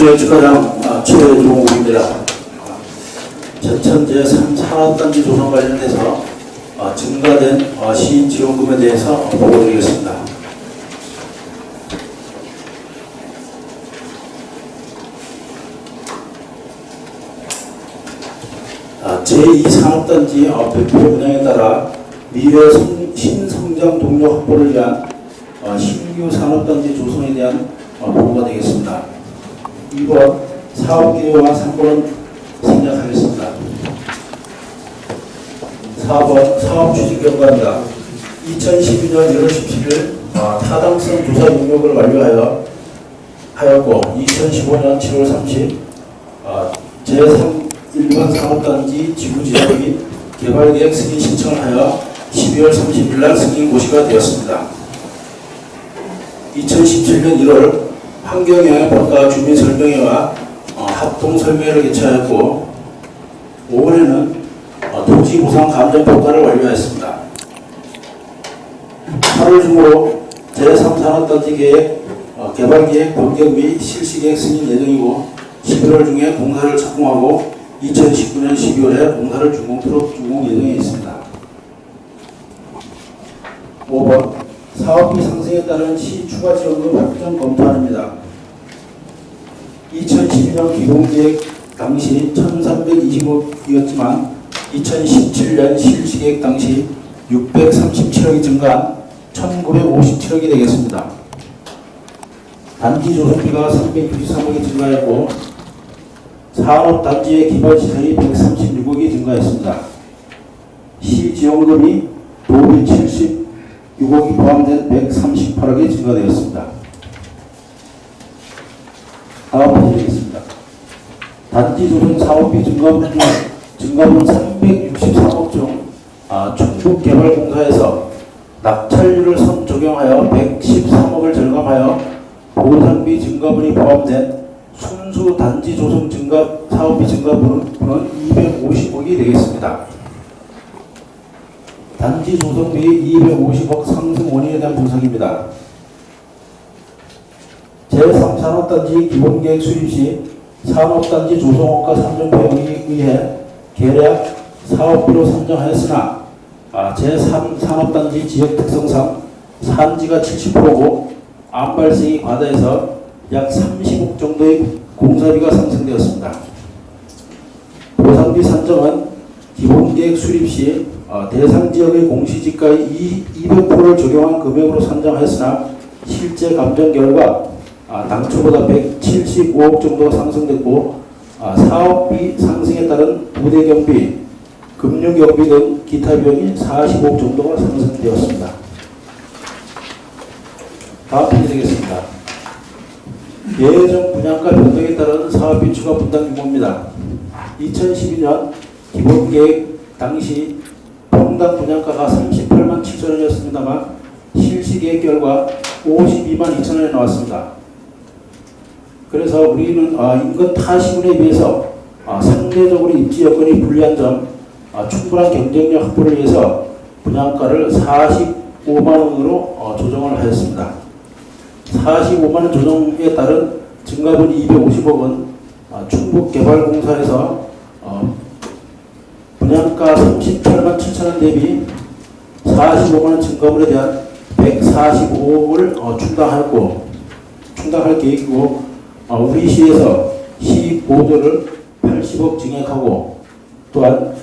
주택주택가장 최종욱입니다. 제천 제3산업단지 조성 관련돼서 증가된 시지원금에 대해서 보고드리겠습니다. 제2산업단지 배포 운영에 따라 미래 신성장 동력 확보를 위한 신규 산업단지 조성에 대한 보고가 되겠습니다. 2번 사업계획과 3번은 생략하겠습니다. 4번 사업 추진 결과입니다. 2012년 1월 17일 타당성 조사 용역을 완료하였고 2015년 7월 30일 제3 일반 산업단지 지구지정 및 개발계획 승인 신청을 하여 12월 30일 날 승인 고시가 되었습니다. 2017년 1월 환경영향평가 주민설명회와 합동설명회를 개최하였고 5월에는 토지보상 감정평가를 완료하였습니다. 8월 중으로 제3산업단지 계획 개발계획 변경 및 실시계획 승인 예정이고 11월 중에 공사를 착공하고 2019년 12월에 공사를 준공 예정에 있습니다. 5번 사업비 상승에 따른 시 추가 지원금 확정 검토합니다. 2012년 기본계획 당시 1325억이었지만 2017년 실시계획 당시 637억이 증가한 1957억이 되겠습니다. 단지 조성비가 363억이 증가했고 산업단지의 기반시설이 136억이 증가했습니다. 시지원금이 도비 76억이 포함된 138억이 증가되었습니다. 다음 페이지 되겠습니다. 단지 조성 사업비 증가분 363억 중 충북개발공사에서 낙찰률을 적용하여 113억을 절감하여 보상비 증가분이 포함된 순수 단지 조성 사업비 증가분은 250억이 되겠습니다. 단지 조성비 250억 상승 원인에 대한 분석입니다. 제3산업단지 기본계획 수립 시 산업단지 조성업과 산정비용에 의해 계략 사업비로 산정하였으나 제3산업단지 지역 특성상 산지가 70%고 암발생이 과다해서 약 30억 정도의 공사비가 상승되었습니다. 보상비 산정은 기본계획 수립 시 대상 지역의 공시지가의 200%를 적용한 금액으로 산정하였으나 실제 감정 결과 당초보다 175억 정도가 상승됐고 사업비 상승에 따른 부대경비, 금융경비 등 기타 비용이 45억 정도가 상승되었습니다. 다음 페이지 되겠습니다. 예정 분양가 변동에 따른 사업비 추가 분담 규모입니다. 2012년 기본계획 당시 평당 분양가가 38만 7천원이었습니다만 실시계획 결과 52만 2천원에 나왔습니다. 그래서 우리는 인근 타 시군에 비해서 상대적으로 입지 여건이 불리한 점, 충분한 경쟁력 확보를 위해서 분양가를 45만원으로 조정을 하였습니다. 45만원 조정에 따른 증가분 250억은 충북개발공사에서 분양가 38만 7천원 대비 45만원 증가분에 대한 145억을 충당할 계획이고 우리 시에서 시 보조를 80억 증액하고 또한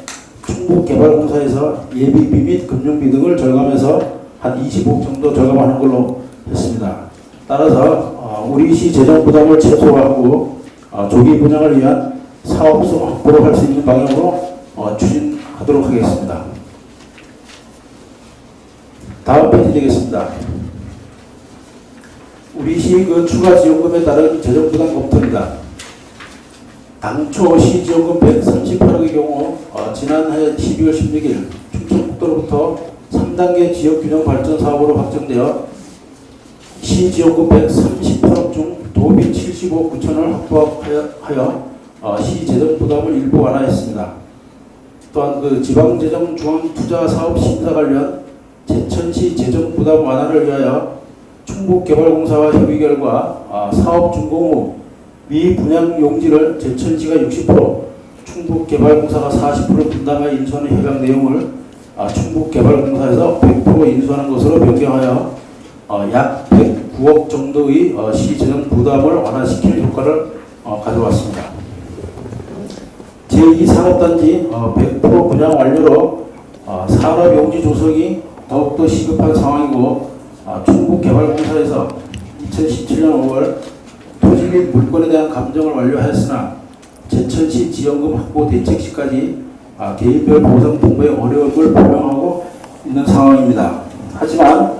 충북개발공사에서 예비비 및 금융비 등을 절감해서 한 20억 정도 절감하는 걸로 했습니다. 따라서 우리 시 재정 부담을 최소화하고 조기 분양을 위한 사업성 확보를 할 수 있는 방향으로 추진하도록 하겠습니다. 다음 페이지 되겠습니다. 우리 시 추가 지원금에 따른 재정 부담 검토입니다. 당초 시 지원금 138억의 경우 지난해 12월 16일 충청북도로부터 3단계 지역균형 발전 사업으로 확정되어 시 지원금 138억 중 도비 75억 9천원을 확보하여 시 재정 부담을 일부 완화했습니다. 또한 지방재정 중앙투자사업 심사 관련 제천시 재정 부담 완화를 위하여 충북개발공사와 협의 결과 사업 준공 후 미 분양 용지를 제천시가 60%, 충북개발공사가 40% 분담하여 인수하는 협약 내용을 충북개발공사에서 100% 인수하는 것으로 변경하여 약 109억 정도의 시 재정 부담을 완화시키는 효과를 가져왔습니다. 제2산업단지 100% 분양 완료로 산업용지 조성이 더욱더 시급한 상황이고 충북개발공사에서 2017년 5월 토지 및 물건에 대한 감정을 완료하였으나 제천시 지원금 확보 대책 시까지 개인별 보상 분배의 어려움을 표명하고 있는 상황입니다. 하지만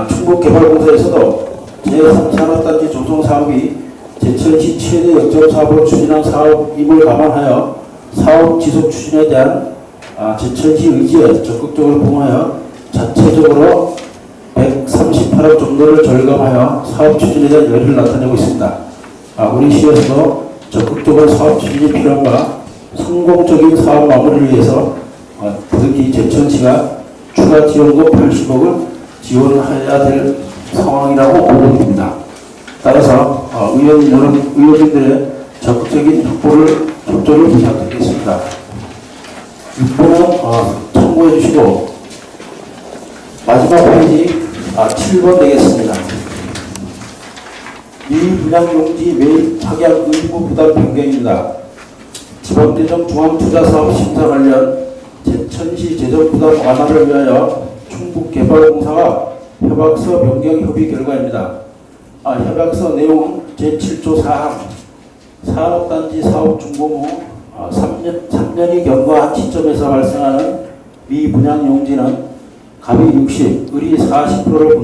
충북개발공사에서도 제3산업단지 조성 사업이 제천시 최대 역점 사업으로 추진한 사업임을 감안하여 사업 지속 추진에 대한 제천시 의지에 적극적으로 부응하여 자체적으로 138억 정도를 절감하여 사업 추진에 대한 열의를 나타내고 있습니다. 우리 시에서도 적극적으로 사업 추진이 필요한가 성공적인 사업 마무리를 위해서 부득이 제천시가 추가 지원금 80억을 지원해야 될 상황이라고 보고 됩니다. 따라서 의원님들의 적극적인 협조를 부탁드리겠습니다. 6번은 참고해 주시고 마지막 페이지 7번 되겠습니다. 미분양용지 매입 확약 의무 부담 변경입니다. 지방대정 중앙투자사업심사 관련 제천시 재정부담 완화를 위하여 충북개발공사와 협약서 변경 협의 결과입니다. 협약서 내용은 제7조 4항 산업단지 사업 준공 후 3년이 경과한 시점에서 발생하는 미분양용지는 갑이 60, 을이 40%를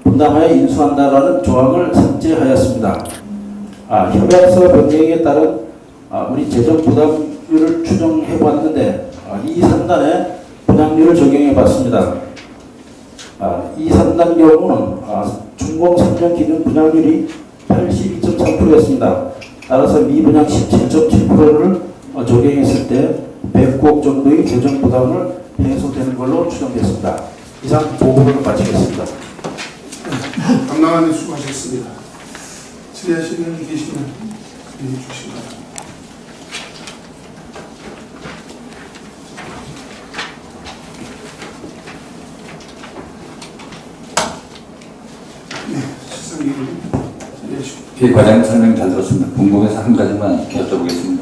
분담하여 인수한다라는 조항을 삭제하였습니다. 협약서 변경에 따른 우리 재정 부담률을 추정해 봤는데 이 3단에 분양률을 적용해 봤습니다. 이 3단 경우는 준공 3년 기준 분양률이 82.3%였습니다. 따라서 미분양 17.7%를 적용했을 때 109억 정도의 재정 부담을 해소되는 걸로 추정됐습니다. 이상 보고를 마치겠습니다. 담당관님 수고하셨습니다. 질의하시는 분이 계시면 질의해 주시기 바랍니다. 네, 실상기를 질의해 주시기 과장님 설명 잘 들었습니다. 궁금해서 한 가지만 여쭤보겠습니다.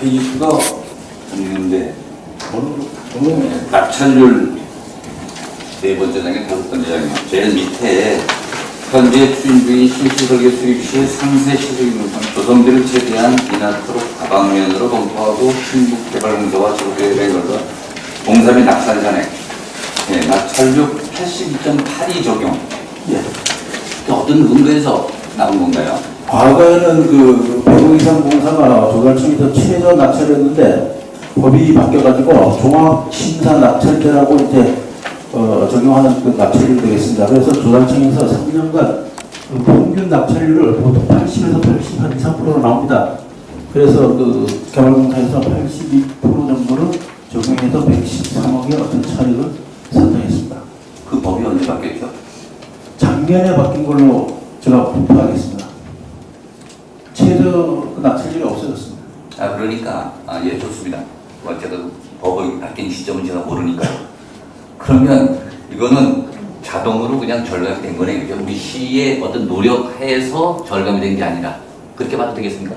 페이지 수가 있는데 낙찰률 네 번째 장에 다섯 번째 장이요. 제일 밑에 현재 추진 중인 신시설계 수립 시 상세 시설기 조성비를 최대한 인하토록 다방면으로 검토하고 충북개발공사와 지구계획에 걸러 공사 및 낙찰 잔액 낙찰률 82.82 적용. 어떤 근거에서 나온 건가요? 과거에는 그 100억 이상 공사가 조달청에서 최저 낙찰이었는데 법이 바뀌어가지고 종합심사 낙찰제라고 이제 적용하는 그 낙찰률이 되겠습니다. 그래서 조달청에서 3년간 그 평균 낙찰률을 보통 80에서 83%로 나옵니다. 그래서 그 개발공사에서 82% 정도를 적용해서 113억의 어떤 차익을 산정했습니다. 그 법이 언제 바뀌었죠? 작년에 바뀐 걸로 제가 공표하겠습니다. 최저 그 낙찰률이 없어졌습니다. 그러니까 예, 좋습니다. 어쨌든 법이 바뀐 시점은 제가 모르니까요. 그러면 이거는 자동으로 그냥 절감이 된 거네요. 그죠? 우리 시의 어떤 노력해서 절감이 된 게 아니라 그렇게 봐도 되겠습니까?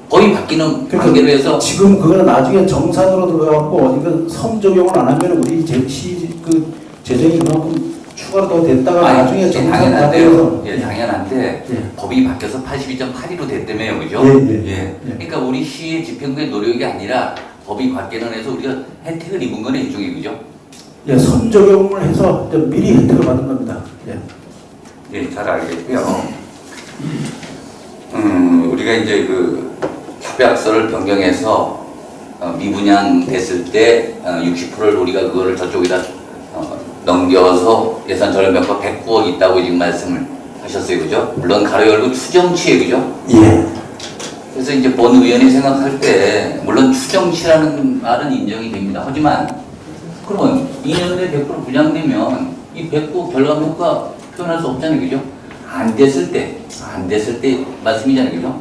법이 바뀌는 관계로 해서 지금 그거는 나중에 정산으로 들어가고 이건 선 적용을 안 하면 우리 그 재정이 그만큼 추가로 더 됐다가 나중에 정산 당연한데요. 예, 당연한데 법이 바뀌어서 82.82로 됐다며요, 그죠? 그러니까 우리 시의 집행부의 노력이 아니라 법이 바뀌는 해서 우리가 혜택을 입은 거네 일종의, 그죠? 예, 선 적용을 해서 미리 혜택을 받은 겁니다. 예, 잘 알겠고요. 우리가 이제 그 협약서를 변경해서 미분양 됐을 때 60%를 우리가 그거를 저쪽에다 넘겨서 예산 절감효과 109억 있다고 지금 말씀을 하셨어요, 그죠? 물론 가로 열고 추정치에, 그죠? 예. 그래서 이제 본 의원이 생각할 때 물론 추정치라는 말은 인정이 됩니다. 하지만 그러면 2년 내에 100% 분양되면 이 109억 절감효과 표현할 수 없잖아요, 그죠? 안 됐을 때 말씀이잖아요, 그죠?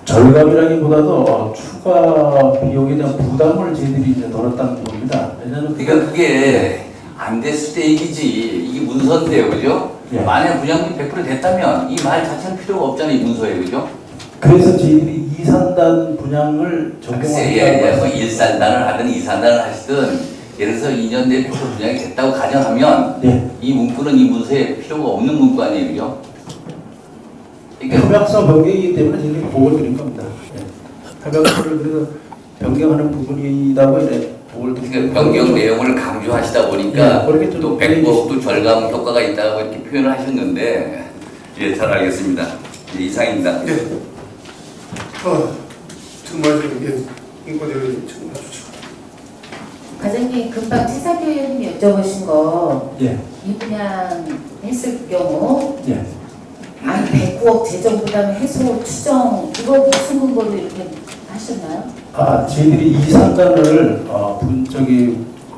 절감이라기보다도 추가 비용에 대한 부담을 저희들이 이제 덜었다는 겁니다. 왜냐하면 그러니까 그게 안 됐을 때 얘기지. 이게 문서인데요, 그죠? 예. 만약 분양금 100% 됐다면 이 말 자체는 필요가 없잖아요, 이 문서에, 그죠? 그래서 저희들이 2산단 분양을 글쎄, 뭐 적용하는 1산단을 하든 2산단을 하시든 예를 들어서 2년 내에 100% 분양이 됐다고 가정하면 네. 이 문구는 이 문서에 필요가 없는 문구 아니에요, 그죠? 그러니까 협약서 변경이기 때문에 저희들이 보고를 드린 겁니다. 예. 협약서를 그래서 변경하는 부분이라고 이래 보고를 드린 그러니까 변경 내용을 강조하시다 보니까 네, 그렇게 좀 또 100%도 절감 효과가 있다고 이렇게 표현을 하셨는데 예, 잘 알겠습니다. 예, 이상입니다. 네. 정말 이게 인권위원회 청구해주죠. 과장님, 금방 최상규 의원님 여쭤보신 거, 예. 이 분양 했을 경우, 예. 한 109억 재정 부담 해소 추정, 이거 무슨 근거로 이렇게 하셨나요? 저희들이 2산단을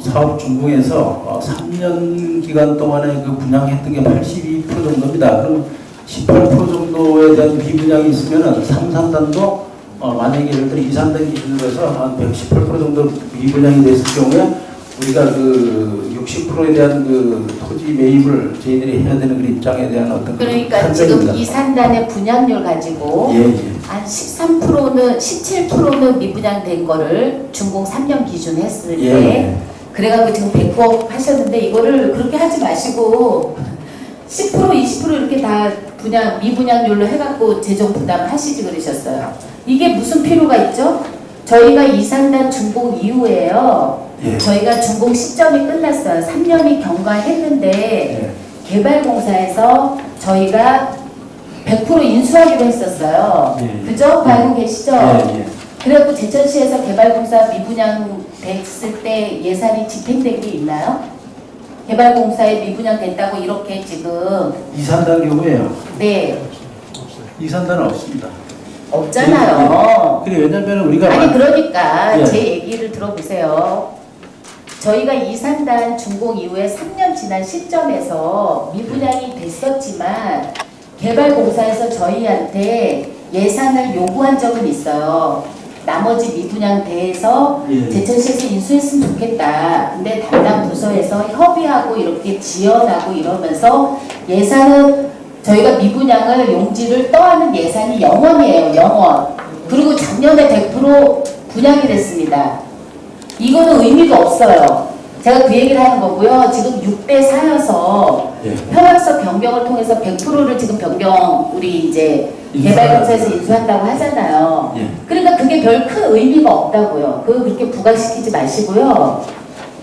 사업 준공에서 3년 기간 동안에 그 분양했던 게 82% 정도입니다. 그럼 18% 정도에 대한 미분양이 있으면은 3산단도 만약에 예를 들어 2산단 기준으로 해서 한 118% 정도 미분양이 됐을 경우에 우리가 그 60%에 대한 그 토지 매입을 저희들이 해야 되는 그 입장에 대한 어떤 그러니까 지금 이 산단의 분양률 가지고 예. 한 13%는 17%는 미분양된 거를 준공 3년 기준 했을 때 예. 그래가지고 지금 109억 하셨는데 이거를 그렇게 하지 마시고 10% 20% 이렇게 다 분양 미분양률로 해갖고 재정 부담 하시지 그러셨어요. 이게 무슨 필요가 있죠? 저희가 이 산단 준공 이후에요. 예. 저희가 준공 시점이 끝났어요. 3년이 경과했는데 예. 개발공사에서 저희가 100% 인수하기로 했었어요. 예. 그죠? 알고 계시죠? 예. 그래갖고 제천시에서 개발공사 미분양 됐을 때 예산이 집행된 게 있나요? 개발공사에 미분양 됐다고 이렇게 지금 2산단 경우에요. 네 2산단은 없습니다. 없잖아요. 그래 왜냐면 우리가 아니 그러니까 예. 제 얘기를 들어보세요. 저희가 이산단 준공 이후에 3년 지난 시점에서 미분양이 됐었지만 개발공사에서 저희한테 예산을 요구한 적은 있어요. 나머지 미분양 대해서 예. 제천시에서 인수했으면 좋겠다. 근데 담당 부서에서 협의하고 이렇게 지원하고 이러면서 예산은 저희가 미분양을 용지를 떠하는 예산이 0원이에요. 0원. 그리고 작년에 100% 분양이 됐습니다. 이거는 의미가 없어요. 제가 그 얘기를 하는 거고요. 지금 6대 4여서 예. 협약서 변경을 통해서 100%를 지금 변경 우리 이제 개발공사에서 인수한다고 하잖아요. 예. 그러니까 그게 별 큰 의미가 없다고요. 그거 그렇게 부각시키지 마시고요.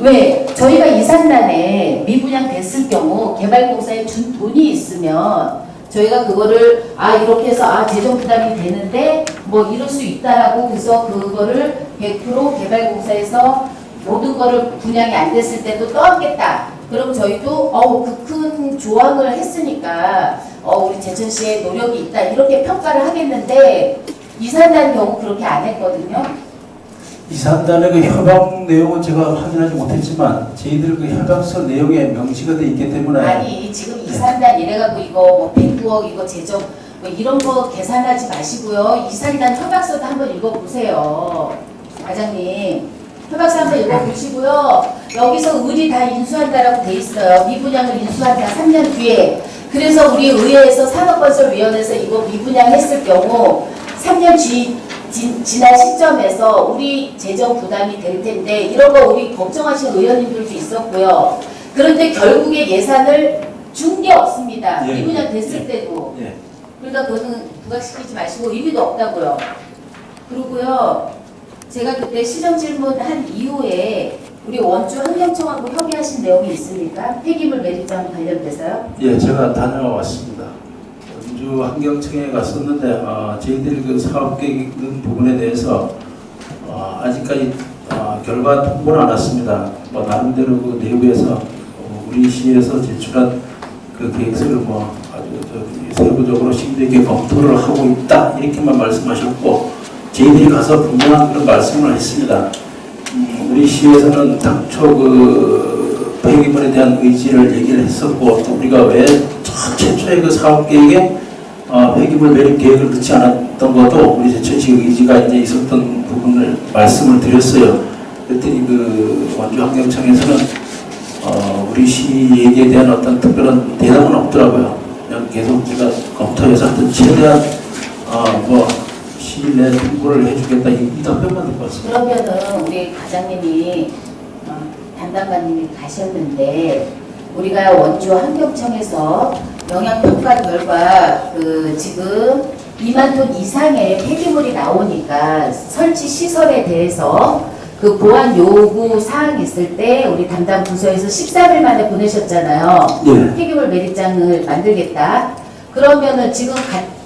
왜? 저희가 이산단에 미분양 됐을 경우 개발공사에 준 돈이 있으면 저희가 그거를 이렇게 해서 재정 부담이 되는데 뭐 이럴 수 있다라고 그래서 그거를 100% 개발공사에서 모든 거를 분양이 안 됐을 때도 떠안겠다. 그럼 저희도 그 큰 조항을 했으니까 우리 제천시에 노력이 있다 이렇게 평가를 하겠는데 이산단 경우 그렇게 안 했거든요. 이산단의 그 협약 내용은 제가 확인하지 못했지만 저희들 그 협약서 내용에 명시가 돼 있기 때문에 아니 지금 이산단 이래가지고 이거 뭐 109억 이거 재정 뭐 이런 거 계산하지 마시고요. 이산단 협약서도 한번 읽어보세요. 과장님 협약서 한번 읽어보시고요. 여기서 을이 다 인수한다라고 돼 있어요. 미분양을 인수한다 3년 뒤에. 그래서 우리 의회에서 산업건설위원회에서 이거 미분양했을 경우 3년 지난 시점에서 우리 재정 부담이 될 텐데 이런 거 우리 걱정하신 의원님들도 있었고요. 그런데 결국에 예산을 준 게 없습니다. 예, 미분양 됐을 예, 때도. 예. 그러니까 그거는 부각시키지 마시고 의미도 없다고요. 그리고요. 제가 그때 시정질문 한 이후에 우리 원주 환경청하고 협의하신 내용이 있습니까? 폐기물 매립장 관련돼서요? 예, 제가 다녀왔습니다. 원주 환경청에 갔었는데 저희들이 그 사업 계획 있는 부분에 대해서 아직까지 결과 통보는 안 왔습니다. 뭐 나름대로 그 내부에서 우리 시에서 제출한 그 계획서를 뭐 아주 세부적으로 심도 있게 검토를 하고 있다 이렇게만 말씀하셨고 저희들이 가서 분명한 그런 말씀을 했습니다. 우리 시에서는 당초 그 폐기물에 대한 의지를 얘기를 했었고 또 우리가 왜 최초의 그 사업 계획에 폐기물 매립 계획을 넣지 않았던 것도 우리 제천시 의지가 이제 있었던 부분을 말씀을 드렸어요. 그랬더니 그 원주 환경청에서는 우리 시 얘기에 대한 어떤 특별한 대답은 없더라고요. 그냥 계속 우리가 검토해서 하여튼 최대한 시일 내에 통보를 해주겠다 이 답변만 듣고 왔습니다. 그러면은 우리 과장님이 담당관님이 가셨는데 우리가 원주 환경청에서 영향평가 결과 그 지금 2만 톤 이상의 폐기물이 나오니까 설치 시설에 대해서 그 보안 요구 사항이 있을 때 우리 담당 부서에서 13일 만에 보내셨잖아요. 예. 폐기물 매립장을 만들겠다. 그러면은 지금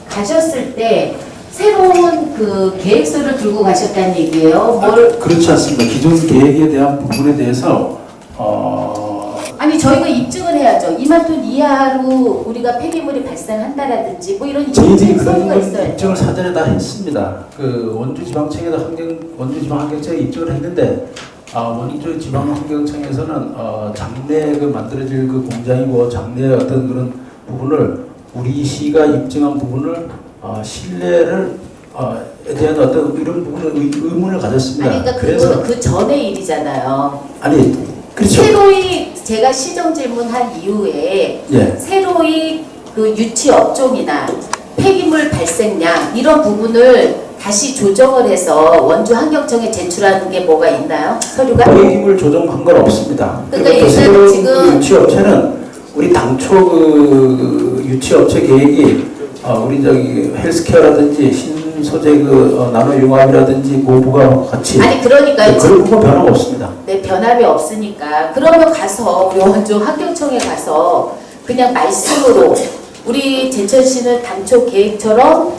가셨을 때 새로운 그 계획서를 들고 가셨다는 얘기예요. 그렇지 않습니다. 기존 계획에 대한 부분에 대해서 아니 저희가 입증을 해야죠. 2만 톤 이하로 우리가 폐기물이 발생한다라든지 뭐 이런 저희들이 입증서가 그런 걸 있어요. 입증을 사전에 다 했습니다. 그 원주지방청에도 원주지방환경청에 입증을 했는데 원주지방환경청에서는 장내 그 만들어질 그 공장이고 장내 어떤 그런 부분을 우리 시가 입증한 부분을 신뢰를 대한 어떤 이런 부분을 의문을 가졌습니다. 아니 그러니까 그거는 그 전의 일이잖아요. 아니 그렇죠. 새로이 제가 시정 질문한 이후에 예. 새로이 그 유치 업종이나 폐기물 발생량 이런 부분을 다시 조정을 해서 원주 환경청에 제출하는 게 뭐가 있나요? 서류가? 폐기물 조정한 건 없습니다. 그러니까 그리고 예전에 새로운 지금 그 유치업체는 우리 당초 그 유치업체 계획이 우리 저기 헬스케어라든지 신소재 그 나노융합이라든지 모부가 같이 아니 그러니까 그런 부분 변화가 없습니다. 네, 변함이 없으니까 그러면 가서 우리 원주 환경청에 가서 그냥 말씀으로 우리 제천시는 당초 계획처럼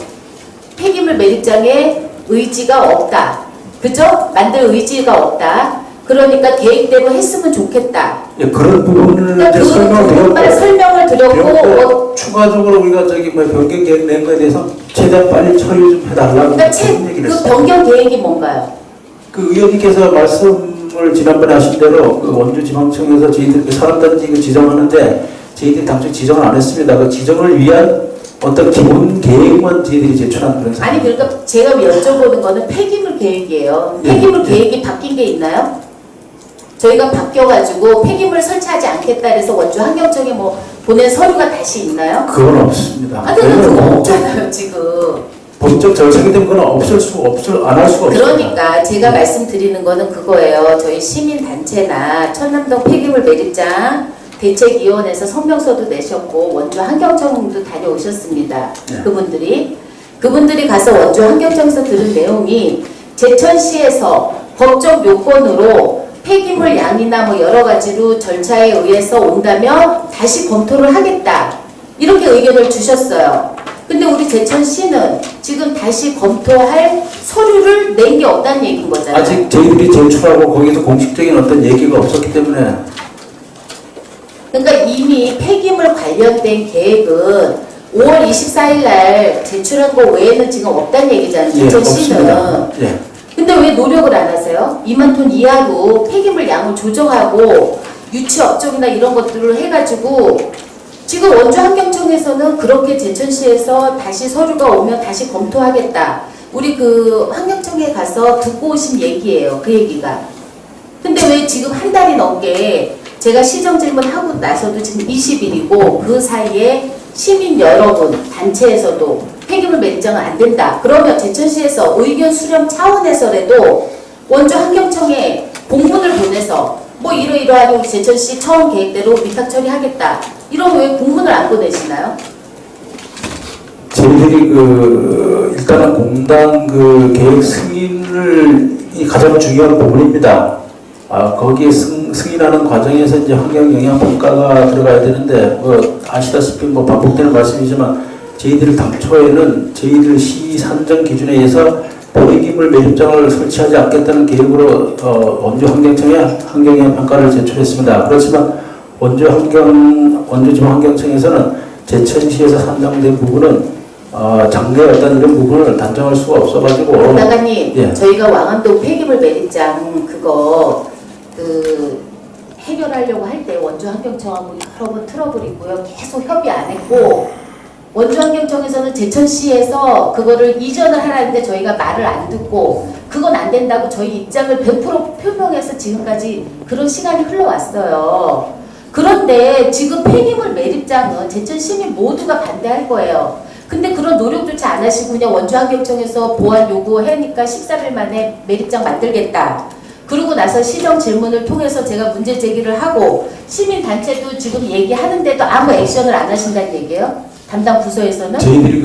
폐기물 매립장에 의지가 없다. 그죠? 만들 의지가 없다. 그러니까 계획대로 했으면 좋겠다. 예, 그런 부분을 그러니까 이제 설명을 드렸고 추가적으로 우리가 저기 변경 계획 낸 거에 대해서 최대한 빨리 처리 좀 해달라고 그러니까 그런 얘기를 그 했어요. 변경 계획이 뭔가요? 그 의원님께서 말씀을 지난번에 하신 대로 그 원주지방청에서 저희들 그 사람단지 그 지정하는데 저희들이 당초 지정을 안 했습니다. 그 지정을 위한 어떤 기본 계획만 저희들이 제출한 그런 상황. 아니 그러니까 제가 여쭤보는 거는 폐기물 계획이에요. 폐기물 계획이 바뀐 게 있나요? 저희가 바뀌어가지고 폐기물 설치하지 않겠다 해서 원주 환경청에 뭐 보낸 서류가 다시 있나요? 그건 없습니다. 아 근데 그거 없잖아요 지금. 법적 절차기 때문에 그건 안 할 수가 없습니다. 그러니까 제가 말씀드리는 거는 그거예요. 저희 시민단체나 천남동 폐기물 매립장 대책위원회에서 성명서도 내셨고 원주 환경청도 다녀오셨습니다. 네. 그분들이 가서 원주 환경청에서 들은 내용이 제천시에서 법적 요건으로 폐기물 양이나 뭐 여러 가지로 절차에 의해서 온다면 다시 검토를 하겠다. 이렇게 의견을 주셨어요. 근데 우리 제천시는 지금 다시 검토할 서류를 낸 게 없다는 얘기인 거잖아요. 아직 저희들이 제출하고 거기서 공식적인 어떤 얘기가 없었기 때문에 그러니까 이미 폐기물 관련된 계획은 5월 24일 날 제출한 거 외에는 지금 없다는 얘기잖아요. 제천시는. 없습니다. 예. 근데 왜 노력을 안 하세요? 2만 톤 이하로 폐기물 양을 조정하고 유치 업종이나 이런 것들을 해가지고 지금 원주 환경청에서는 그렇게 제천시에서 다시 서류가 오면 다시 검토하겠다. 우리 그 환경청에 가서 듣고 오신 얘기예요. 그 얘기가. 근데 왜 지금 한 달이 넘게 제가 시정 질문하고 나서도 지금 20일이고 그 사이에 시민 여러분 단체에서도 폐기물 매립장은 안 된다. 그러면 제천시에서 의견 수렴 차원에서라도 원주 환경청에 공문을 보내서 뭐 이러이러하니 우리 제천시 처음 계획대로 위탁 처리하겠다. 이러면 왜 공문을 안 보내시나요? 저희들이 그 일단은 공단 그 계획 승인을 이 가장 중요한 부분입니다. 거기에 승인하는 과정에서 이제 환경 영향 평가가 들어가야 되는데 뭐 아시다시피 뭐 반복되는 말씀이지만 저희들 당초에는 저희들 시 산정 기준에 의해서 폐기물 매립장을 설치하지 않겠다는 계획으로 원주 환경청에 환경 영향 평가를 제출했습니다. 그렇지만 원주지방환경청에서는 제천시에서 산정된 부분은 장래 어떤 이런 부분을 단정할 수가 없어가지고 나가님, 예. 저희가 왕암동 폐기물 매립장 그거 그 해결하려고 할 때 원주환경청하고 여러 번 트러블이 있고요. 계속 협의 안 했고 원주환경청에서는 제천시에서 그거를 이전을 하라는데 저희가 말을 안 듣고 그건 안 된다고 저희 입장을 100% 표명해서 지금까지 그런 시간이 흘러왔어요. 그런데 지금 폐기물 매립장은 제천 시민 모두가 반대할 거예요. 근데 그런 노력조차 안 하시고 그냥 원주환경청에서 보완 요구하니까 14일 만에 매립장 만들겠다. 그러고 나서 시정 질문을 통해서 제가 문제 제기를 하고 시민단체도 지금 얘기하는데도 아무 액션을 안 하신다는 얘기예요? 담당 부서에서는? 저희들이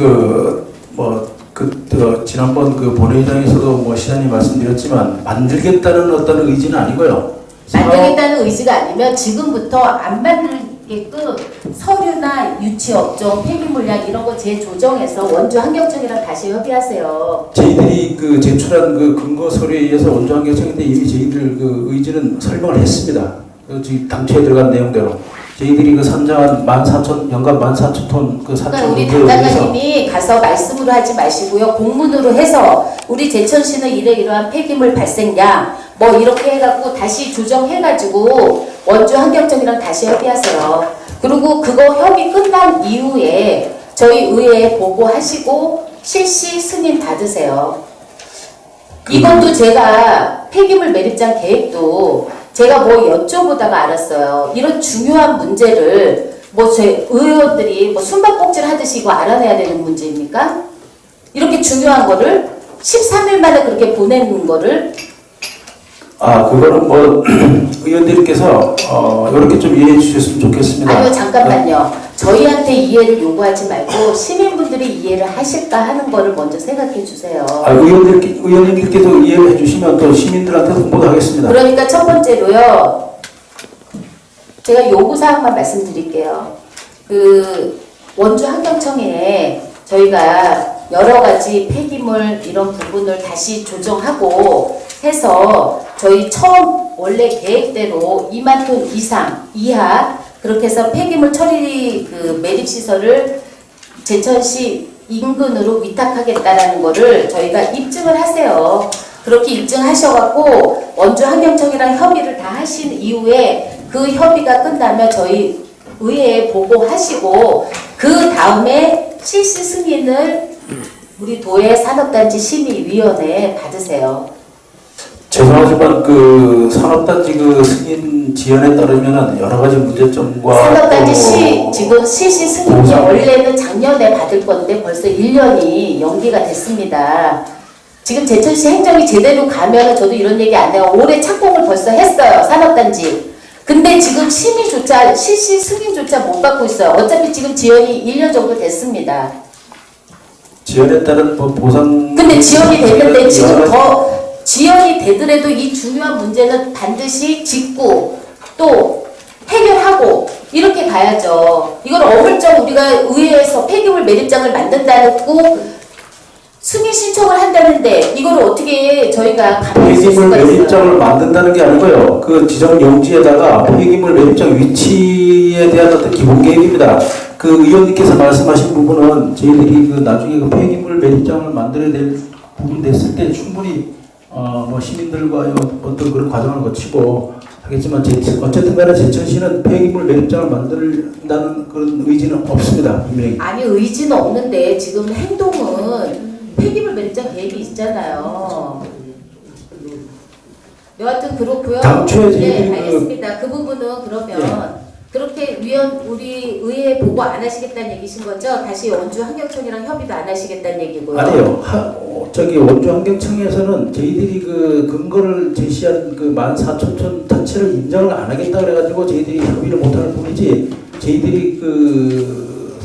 지난번 그 본회의장에서도 시장님 말씀드렸지만 만들겠다는 어떤 의지는 아니고요. 만들겠다는 의지가 아니면 지금부터 안 만들게끔 서류나 유치업종, 폐기물량 이런 거 재조정해서 원주환경청이랑 다시 협의하세요. 저희들이 그 제출한 그 근거 서류에 의해서 원주환경청인데 이미 저희들 그 의지는 설명을 했습니다. 지금 당초에 들어간 내용대로 저희들이 그 산정한 14,000 연간 14,000톤 그 그러니까 산청 우리 문제에 의해서 담당자님이 가서 말씀으로 하지 마시고요. 공문으로 해서 우리 제천시는 이러이러한 폐기물 발생량 뭐 이렇게 해갖고 다시 조정해가지고 원주환경청이랑 다시 협의하세요. 그리고 그거 협의 끝난 이후에 저희 의회에 보고하시고 실시 승인 받으세요. 이것도 제가 폐기물 매립장 계획도 제가 뭐 여쭤보다가 알았어요. 이런 중요한 문제를 뭐 제 의원들이 뭐 숨바꼭질 하듯이 이거 알아내야 되는 문제입니까? 이렇게 중요한 거를 13일 만에 그렇게 보내는 거를 그거는 의원들께서 이렇게 좀 이해해 주셨으면 좋겠습니다. 아니요, 잠깐만요. 저희한테 이해를 요구하지 말고 시민분들이 이해를 하실까 하는 거를 먼저 생각해 주세요. 의원님들께서 이해를 해주시면 또 시민들한테 홍보도 하겠습니다. 그러니까 첫 번째로요. 제가 요구사항만 말씀드릴게요. 그 원주환경청에 저희가 여러 가지 폐기물 이런 부분을 다시 조정하고 해서 저희 처음 원래 계획대로 2만 톤 이하 그렇게 해서 폐기물 처리 그 매립시설을 제천시 인근으로 위탁하겠다라는 거를 저희가 입증을 하세요. 그렇게 입증하셔갖고 원주환경청이랑 협의를 다 하신 이후에 그 협의가 끝나면 저희 의회에 보고하시고 그 다음에 실시 승인을 우리 도의 산업단지 심의위원회에 받으세요. 죄송하지만 그 산업단지 그 승인 지연에 따르면 여러 가지 문제점과 산업단지 지금 실시 승인이 원래는 작년에 받을 건데 벌써 1년이 연기가 됐습니다. 지금 제천시 행정이 제대로 가면 저도 이런 얘기 안 해요. 올해 착공을 벌써 했어요. 산업단지. 근데 지금 심의조차 실시 승인조차 못 받고 있어요. 어차피 지금 지연이 1년 정도 됐습니다. 지연에 따른 보상 근데 지연이 됐는데 지금 더 지연이 되더라도 이 중요한 문제는 반드시 짚고 또 해결하고 이렇게 가야죠. 이걸 어물쩡 우리가 의회에서 폐기물 매립장을 만든다고 승인 신청을 한다는데 이걸 어떻게 저희가 가만히 있을 폐기물 수가 있어요? 매립장을 만든다는 게 아니고요. 그 지정 용지에다가 폐기물 매립장 위치에 대한 어떤 기본 계획입니다. 그 의원님께서 말씀하신 부분은 저희들이 그 나중에 그 폐기물 매립장을 만들어야 될 부분 됐을 때 충분히 시민들과의 어떤 그런 과정을 거치고 하겠지만 어쨌든 간에 제천시는 폐기물 매립장을 만든다는 그런 의지는 없습니다. 분명히. 아니 의지는 없는데 지금 행동은 폐기물 매립장 계획이 있잖아요. 여하튼 그렇고요. 당초에 네, 저희들이 알겠습니다. 그 부분은 그러면 그렇게 우리 의회에 보고 안 하시겠다는 얘기신 거죠? 다시 원주환경청이랑 협의도 안 하시겠다는 얘기고요. 아니요. 원주환경청에서는 저희들이 그 근거를 제시한 그 14,000톤 자체를 인정을 안 하겠다 그래가지고 저희들이 협의를 못하는 뿐이지 저희들이 그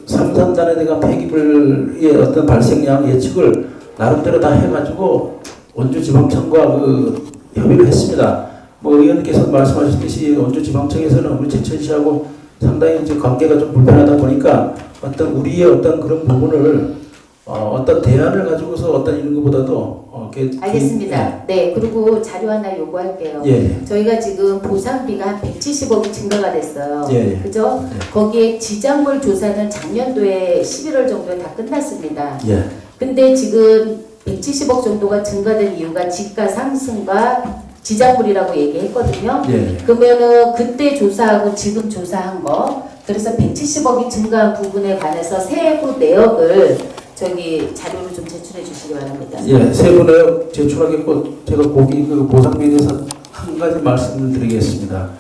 삼산단에 대한 폐기물의 어떤 발생량 예측을 나름대로 다 해가지고 원주지방청과 그 협의를 했습니다. 의원님께서 말씀하셨듯이 원주지방청에서는 우리 제천시하고 상당히 이제 관계가 좀 불편하다 보니까 우리의 어떤 그런 부분을 어떤 대안을 가지고서 어떤 이런 것보다도 알겠습니다. 네, 그리고 자료 하나 요구할게요. 예. 저희가 지금 보상비가 한 170억이 증가가 됐어요. 예. 그죠? 예. 거기에 지작물 조사는 작년도에 11월 정도에 다 끝났습니다. 예. 근데 지금 170억 정도가 증가된 이유가 지가 상승과 지작물이라고 얘기했거든요. 예. 그러면은 그때 조사하고 지금 조사한 거, 그래서 170억이 증가한 부분에 관해서 세부 내역을 저기 자료를 좀 제출해 주시기 바랍니다. 예, 세부 내역 제출하겠고 제가 거기 그 보상에 대해서 한 가지 말씀을 드리겠습니다.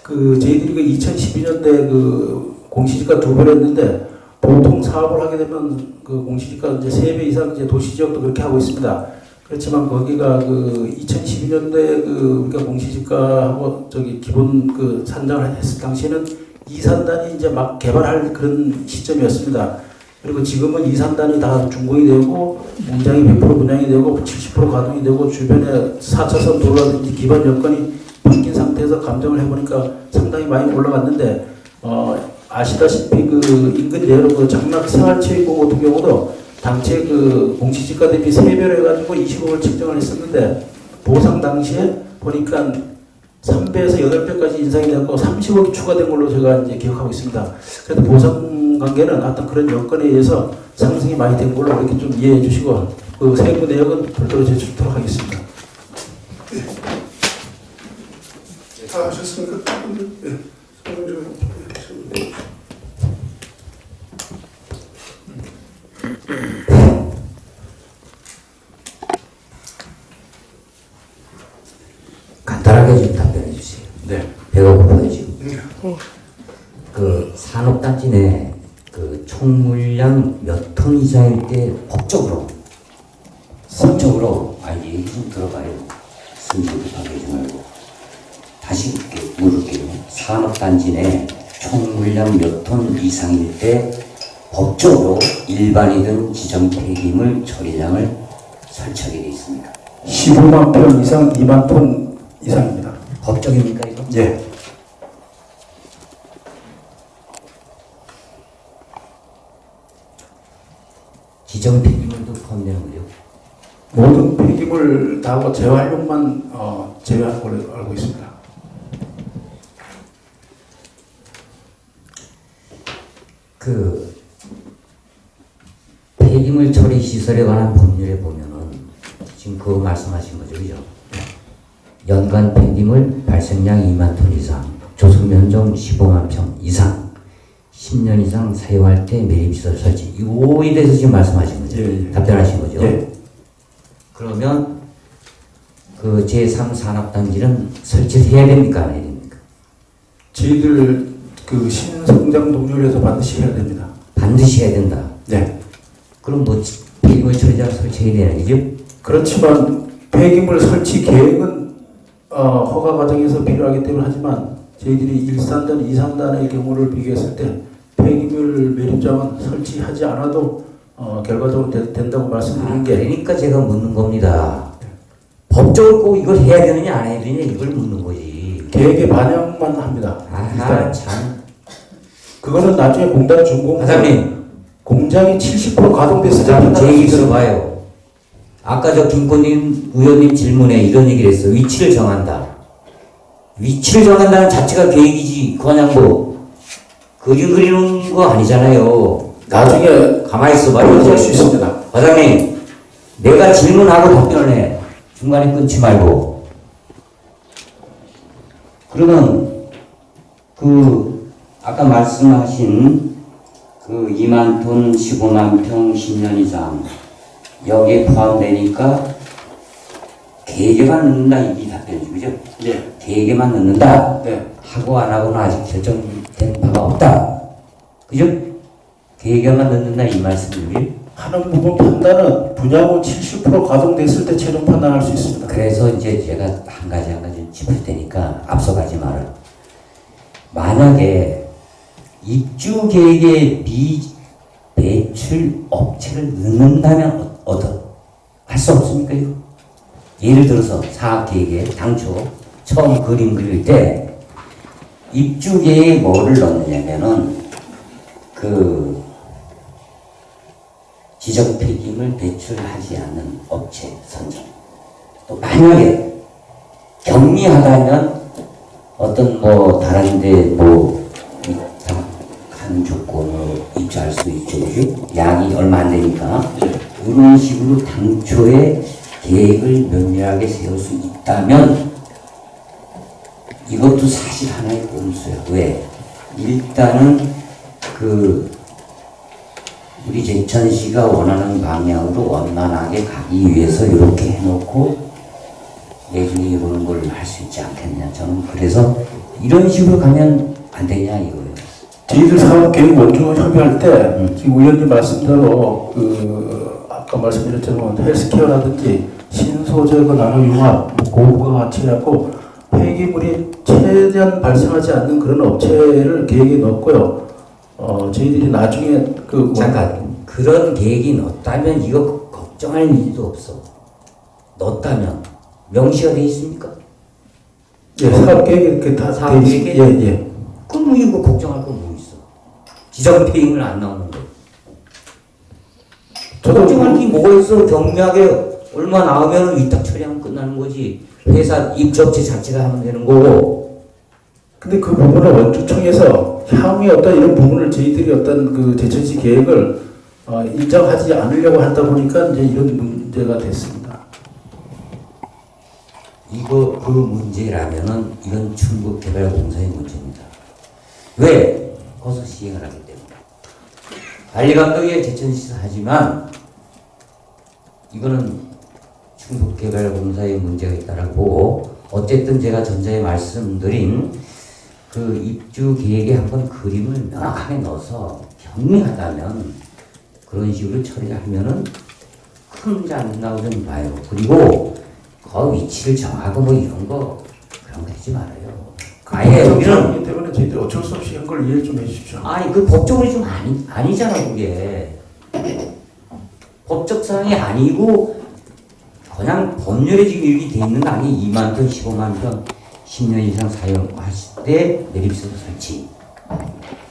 그 저희들이 그 2012년대 그 공시지가 2번 했는데 보통 사업을 하게 되면 그 공시지가 이제 3배 이상 이제 도시지역도 그렇게 하고 있습니다. 그렇지만 거기가 그 2012년도에 그 우리가 공시지가하고 저기 기본 그 산정을 했을 당시에는 2산단이 이제 막 개발할 그런 시점이었습니다. 그리고 지금은 2산단이 다 준공이 되고 공장이 100% 분양이 되고 70% 가동이 되고 주변에 4차선 도로라든지 기반 여건이 바뀐 상태에서 감정을 해보니까 상당히 많이 올라갔는데 아시다시피 그 인근 내로 그 장락 생활체육공 같은 경우도 당시에 그 공시지가 대비 3배로 해가지고 20억을 책정을 했었는데 보상 당시에 보니까 3배에서 8배까지 인상이 되고 30억이 추가된 걸로 제가 이제 기억하고 있습니다. 그래도 보상 관계는 어떤 그런 여건에 의해서 상승이 많이 된 걸로 이렇게 좀 이해해 주시고 그 세부 내역은 별도로 제출토록 하겠습니다. 다 하셨습니까? 예. 간단하게 좀 답변해 주세요. 네. 배가 고파요 지금. 그 산업단지 내 그 총물량 몇 톤 이상일 때 법적으로 아니 얘기 좀 들어봐요. 승질급하게 하지 말고 다시 물을게요. 산업단지 내 총물량 몇 톤 이상일 때 법적으로 일반이든 지정 폐기물 처리장을 설치하게 되어 있습니다. 15만 평 이상 2만 톤 이상입니다. 법적입니까 이거? 예. 지정 폐기물도 포함되는 거죠? 모든 폐기물 다 하고 재활용만 제외한 걸로 알고 있습니다. 그 폐기물 처리 시설에 관한 법률에 보면은 지금 그거 말씀하신 거죠, 그죠? 연간 폐기물 발생량 2만 톤 이상, 조성 면적 15만 평 이상, 10년 이상 사용할 때 매립시설 설치. 이거에 대해서 지금 말씀하신 거죠? 예. 답변하신 거죠? 예. 그러면 그 제3산업단지는 설치를 해야 됩니까? 안 해야 됩니까? 저희들 그 신성장 동료에서 반드시 해야 됩니다. 반드시 해야 된다. 네. 그럼 뭐 폐기물 처리장 설치해야 되는 거죠? 그렇지만 폐기물 설치 계획은 허가 과정에서 필요하기 때문에 하지만 저희들이 1산단, 2산단의 경우를 비교했을 때 폐기물 매립장은 설치하지 않아도 결과적으로 된다고 말씀드리는 게 그러니까 제가 묻는 겁니다. 법적으로 꼭 이걸 해야 되느냐 안 해야 되느냐 이걸 묻는 거지. 계획에 반영만 합니다. 아하 일단 참. 그거는 나중에 공단 준공 과장님. 공장이 70% 가동됐을 때 과장님 제 얘기 판단할 수 있어요. 들어봐요. 아까 저 김권님 의원님 질문에 이런 얘기를 했어요. 위치를 정한다. 위치를 정한다는 자체가 계획이지. 그냥 뭐 그림 그리는 거 아니잖아요. 나중에 가만히 있어봐요. 보여줄 수 있습니다. 과장님, 내가 질문하고 답변을 해. 중간에 끊지 말고. 그러면 그 아까 말씀하신 그 2만 톤 15만 평 10년 이상 여기에 포함되니까 계획에만 넣는다 이 답변이죠, 그죠? 네. 계획에만 넣는다. 네. 하고 안 하고는 아직 결정된 바가 없다. 그죠? 계획에만 넣는다 이 말씀이죠. 하는 부분 판단은 분야 후 70% 가동됐을 때 최종 판단할 수 있습니다. 그래서 이제 제가 한 가지 짚을 테니까 앞서가지 말아요. 만약에 입주 계획에 비배출 업체를 넣는다면 할 수 없습니까 이거? 예를 들어서 사업 계획에 당초 처음 그림 그릴 때 입주 계획에 뭐를 넣느냐면은 그 지정 폐기물 배출하지 않는 업체 선정. 또 만약에 경미하다면 어떤 뭐 다른데 뭐 한 조건으로 입주할 수 있죠. 양이 얼마 안 되니까 이런 식으로 당초에 계획을 면밀하게 세울 수 있다면 이것도 사실 하나의 꼼수야. 왜? 일단은 우리 제천시가 원하는 방향으로 원만하게 가기 위해서 이렇게 해놓고 내중에 이러는 걸 할 수 있지 않겠냐. 저는 그래서 이런 식으로 가면 안 되냐 이거예요. 저희들 사업계획 원조 협의할 때 지금 의원님 말씀대로 아까 말씀드렸지만 헬스케어라든지 신소재고 나노융합, 고부가 같이 해갖고 폐기물이 최대한 발생하지 않는 그런 업체를 계획에 넣었고요. 저희들이 나중에 잠깐 그런 계획이 넣었다면 이거 걱정할 일도 없어. 넣었다면 명시가 돼 있습니까? 예, 사업계획이 이렇게 다 사업 돼 있- 계획에? 예, 예. 그럼 뭐 이거 걱정할 건 뭐 있어? 지정 폐기물 안 나오는 거. 저도 걱정할 게 뭐가 있어? 경미하게 얼마 나오면 위탁 처리하면 끝나는 거지. 회사 입주업체 자체가 하면 되는 거고. 근데 그 부분을 원주청에서 향후에 어떤 이런 부분을 저희들이 어떤 그 제천시 계획을 인정하지 않으려고 하다 보니까 이제 이런 문제가 됐습니다. 이거 그 문제라면은 이건 충북개발공사의 문제입니다. 왜? 거기서 시행을 하기 때문에. 관리감독이 제천시에서 하지만 이거는 충북개발공사의 문제가 있다라고 보고 어쨌든 제가 전자에 말씀드린 그 입주 계획에 한번 그림을 명확하게 넣어서 경미하다면 그런 식으로 처리를 하면은 큰 문제 안 나오는 봐요. 그리고 그 위치를 정하고 뭐 이런 거 그런 거 하지 말아요. 아예 우리는 법적이기 때문에 저희들이 어쩔 수 없이 한 걸 이해 좀 해주십시오. 아니 그 법적으로 좀 아니잖아 그게. 법적 사항이 아니고 그냥 법률에 지금 이렇게 돼 있는 거 아니 2만 톤, 15만 톤 10년 이상 사용하실 때 매립시설 설치.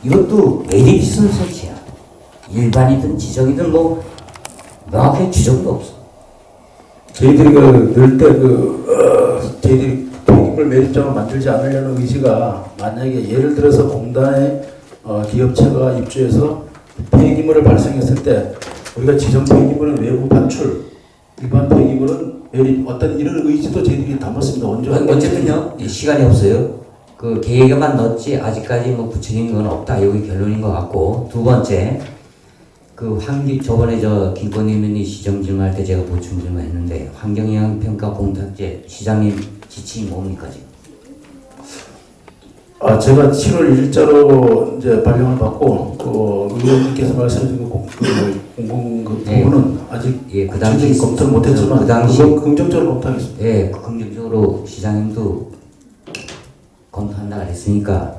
이것도 매립시설 설치야. 일반이든 지정이든 뭐 명확하게 규정도 없어. 저희들이 넣을 때 저희들이 폐기물 매립장을 만들지 않으려는 의지가 만약에 예를 들어서 공단의 기업체가 입주해서 폐기물을 발생했을 때 우리가 지정 폐기물은 외부 반출, 일반 폐기물은 매립 어떤 이런 의지도 저희들이 담았습니다. 어쨌든요 시간이 없어요. 그 계획에만 넣었지 아직까지 뭐 구체적인 건 없다. 여기 결론인 것 같고 두 번째 저번에 김건희님이 시정 질문할 때 제가 보충 질문했는데 환경영향평가 공탁제 시장님 지침이 뭡니까 지금? 제가 7월 1일자로 이제 발령을 받고 의원님께서 말씀하신 공공 부분은 아직 그 당시 검토를 못했지만 그 당시 그건 긍정적으로 검토하겠습니다. 예, 긍정적으로 시장님도 검토한다 그랬으니까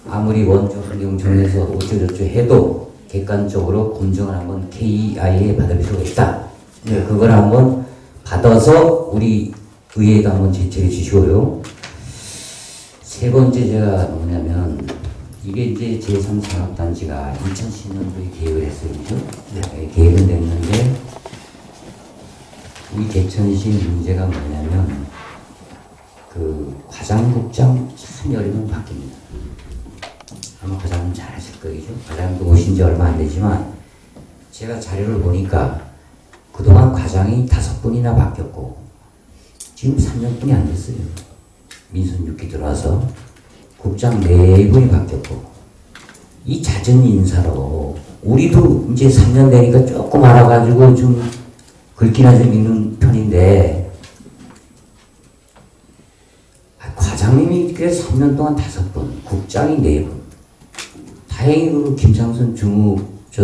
아무리 원조 환경청에서 어쩌고저쩌고 해도 객관적으로 검증을 한번 KEI에 받을 필요가 있다. 예. 그걸 한번 받아서 우리 의회에도 한번 제출해 주시고요. 세 번째 제가 뭐냐면 이게 이제 제3산업단지가 2010년도에 계획을 했어요. 그죠? 네. 계획은 됐는데 우리 제천시 문제가 뭐냐면 과장국장 참 여러 명 바뀝니다. 아마 과장님 잘 아실 거죠? 과장님도 오신 지 얼마 안 되지만 제가 자료를 보니까 그동안 과장이 5분이나 바뀌었고 지금 3년뿐이 안 됐어요. 민선 6기 들어와서 국장 4분이 바뀌었고 이 잦은 인사로 우리도 이제 3년 되니까 조금 알아가지고 좀 긁기나 좀 읽는 편인데 과장님이 그래서 3년 동안 5분, 국장이 4분. 다행히 그 김창순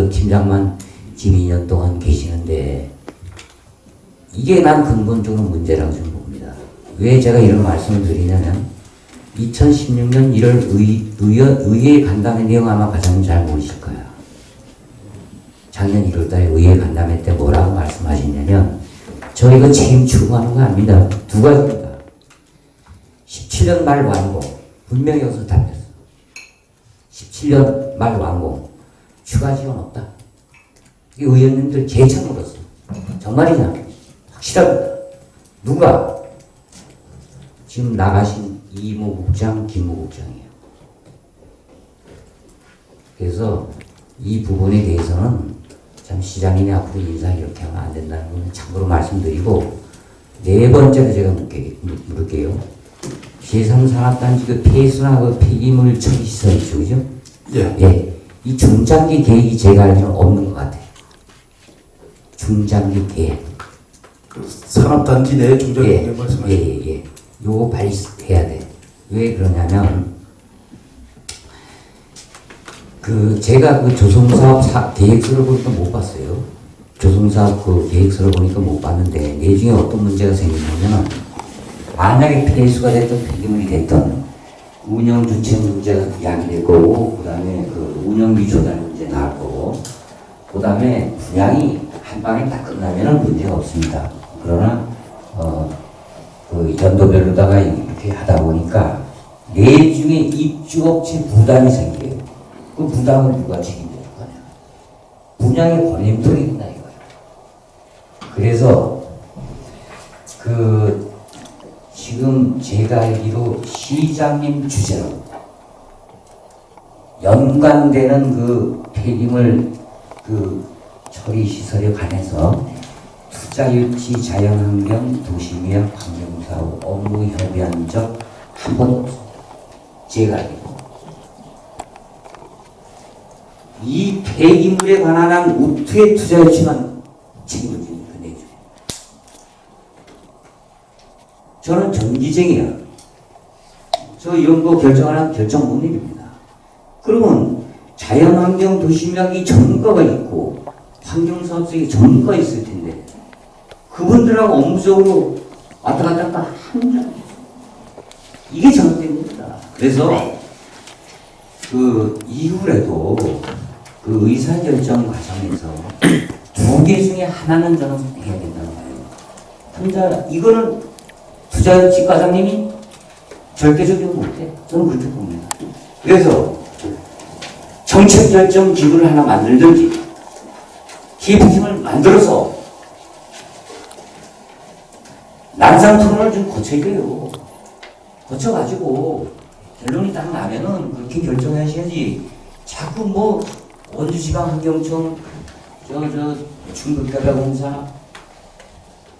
팀장만 지금 2년 동안 계시는데 이게 난 근본적으로 문제라고 좀 봅니다. 왜 제가 이런 말씀을 드리냐면 2016년 1월 의회 간담회 내용 아마 과장님 잘 모르실 거야. 작년 1월달에 의회 간담회 때 뭐라고 말씀하시냐면 저희가 책임 추구하는 거 아닙니다. 두 가지입니다. 17년 말 완공. 분명히 여기서 답했어. 17년 말 완공. 추가 지원 없다. 이 의원님들 재차 물었어. 정말이냐? 확실합니다. 누가? 지금 나가신 이모 국장, 김모 국장이에요. 그래서 이 부분에 대해서는 참 시장님이 앞으로 인사 이렇게 하면 안 된다는 건 참고로 말씀드리고 네 번째로 제가 물을게요. 제3산업단지 그 폐수나 그 폐기물 처리 시설 있죠, 그죠? 예. 예. 이 중장기 계획이 제가 알기로는 없는 것 같아요. 중장기 계획. 그 산업단지 내 중장기 예, 계획 말씀하시죠. 예. 요거 빨리 해야 돼. 왜 그러냐면, 제가 그 조성사업 계획서를 보니까 못 봤어요. 조성사업 그 계획서를 보니까 못 봤는데, 내중에 어떤 문제가 생기냐면, 만약에 폐수가 됐든 폐기물이 됐든, 운영 주체 문제가 야기될 거고, 그 다음에 그 운영 미조달 문제 나올 거고, 그 다음에 분양이 한 방에 딱 끝나면은 문제가 없습니다. 그러나, 그 연도별로다가 이렇게 하다 보니까, 내중에 입주업체 부담이 생겨요. 그 부담은 누가 책임져야 거냐? 분양의 걸림돌이 있나 이거예요. 그래서, 지금 제가 알기로 시장님 주재로 연관되는 그 폐기물 그 처리 시설에 관해서 투자유치 자연환경 도시미화 환경사업 업무 협의한 적 한 번도 없습니다. 제가 알기로. 이 폐기물에 관한 한 우투의 투자유치만 책임을 집니다. 내주에. 저는 정기쟁이야. 저 이런 거 결정하는 결정 못 내립니다. 그러면 자연환경 도시명이 전문가가 있고 환경사업성이 전문가가 있을 텐데 그분들하고 업무적으로 왔다 갔다 하는 줄 이게 잘못됩니다. 그래서 그 이후에도 그 의사결정 과정에서 두 개 중에 하나는 저는 해야 된다고 봐요. 혼자 이거는 투자유치 과장님이 절대적으로 못해. 저는 그렇게 봅니다. 그래서 정책결정 기구를 하나 만들든지 기획팀을 만들어서 난상 토론을 좀 거쳐야 돼요. 거쳐가지고 결론이 딱 나면은 그렇게 결정하셔야지 자꾸 뭐 원주지방환경청 중국개발공사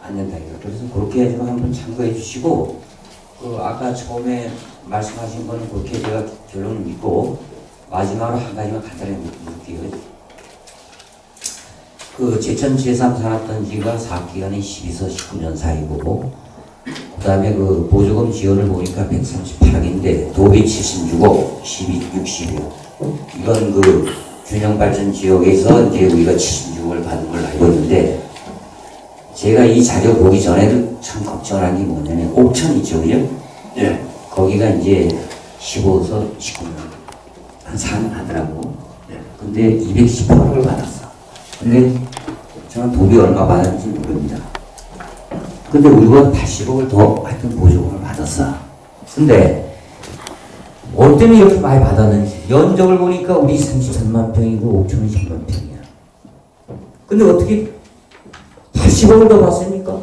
안 된다 이거. 그래서 그렇게 해서 한번 참고해 주시고 아까 처음에 말씀하신 거는 그렇게 제가 결론을 믿고 마지막으로 한 가지만 간단히 묻을게요. 그 제천 제3산업단지가 사업기간이 12서 19년 사이고 그 다음에 그 보조금 지원을 보니까 138억인데 도비 76억, 60억 이건 그 균형발전 지역에서 이제 우리가 76억을 받은 걸 알고 있는데 제가 이 자료 보기 전에도 참 걱정한 게 뭐냐면 옥천 있죠, 그죠? 예. 거기가 이제 15서 19년 한 4년 하더라고. 근데 218억을 받았어. 근데 저는 돈이 얼마 받았는지 모릅니다. 근데 우리가 80억을 더 하여튼 보조금을 받았어. 근데 뭐 때문에 이렇게 많이 받았는지 연적을 보니까 우리 33만 평이고 옥천이 10만 평이야. 근데 어떻게 80억을 더 받습니까?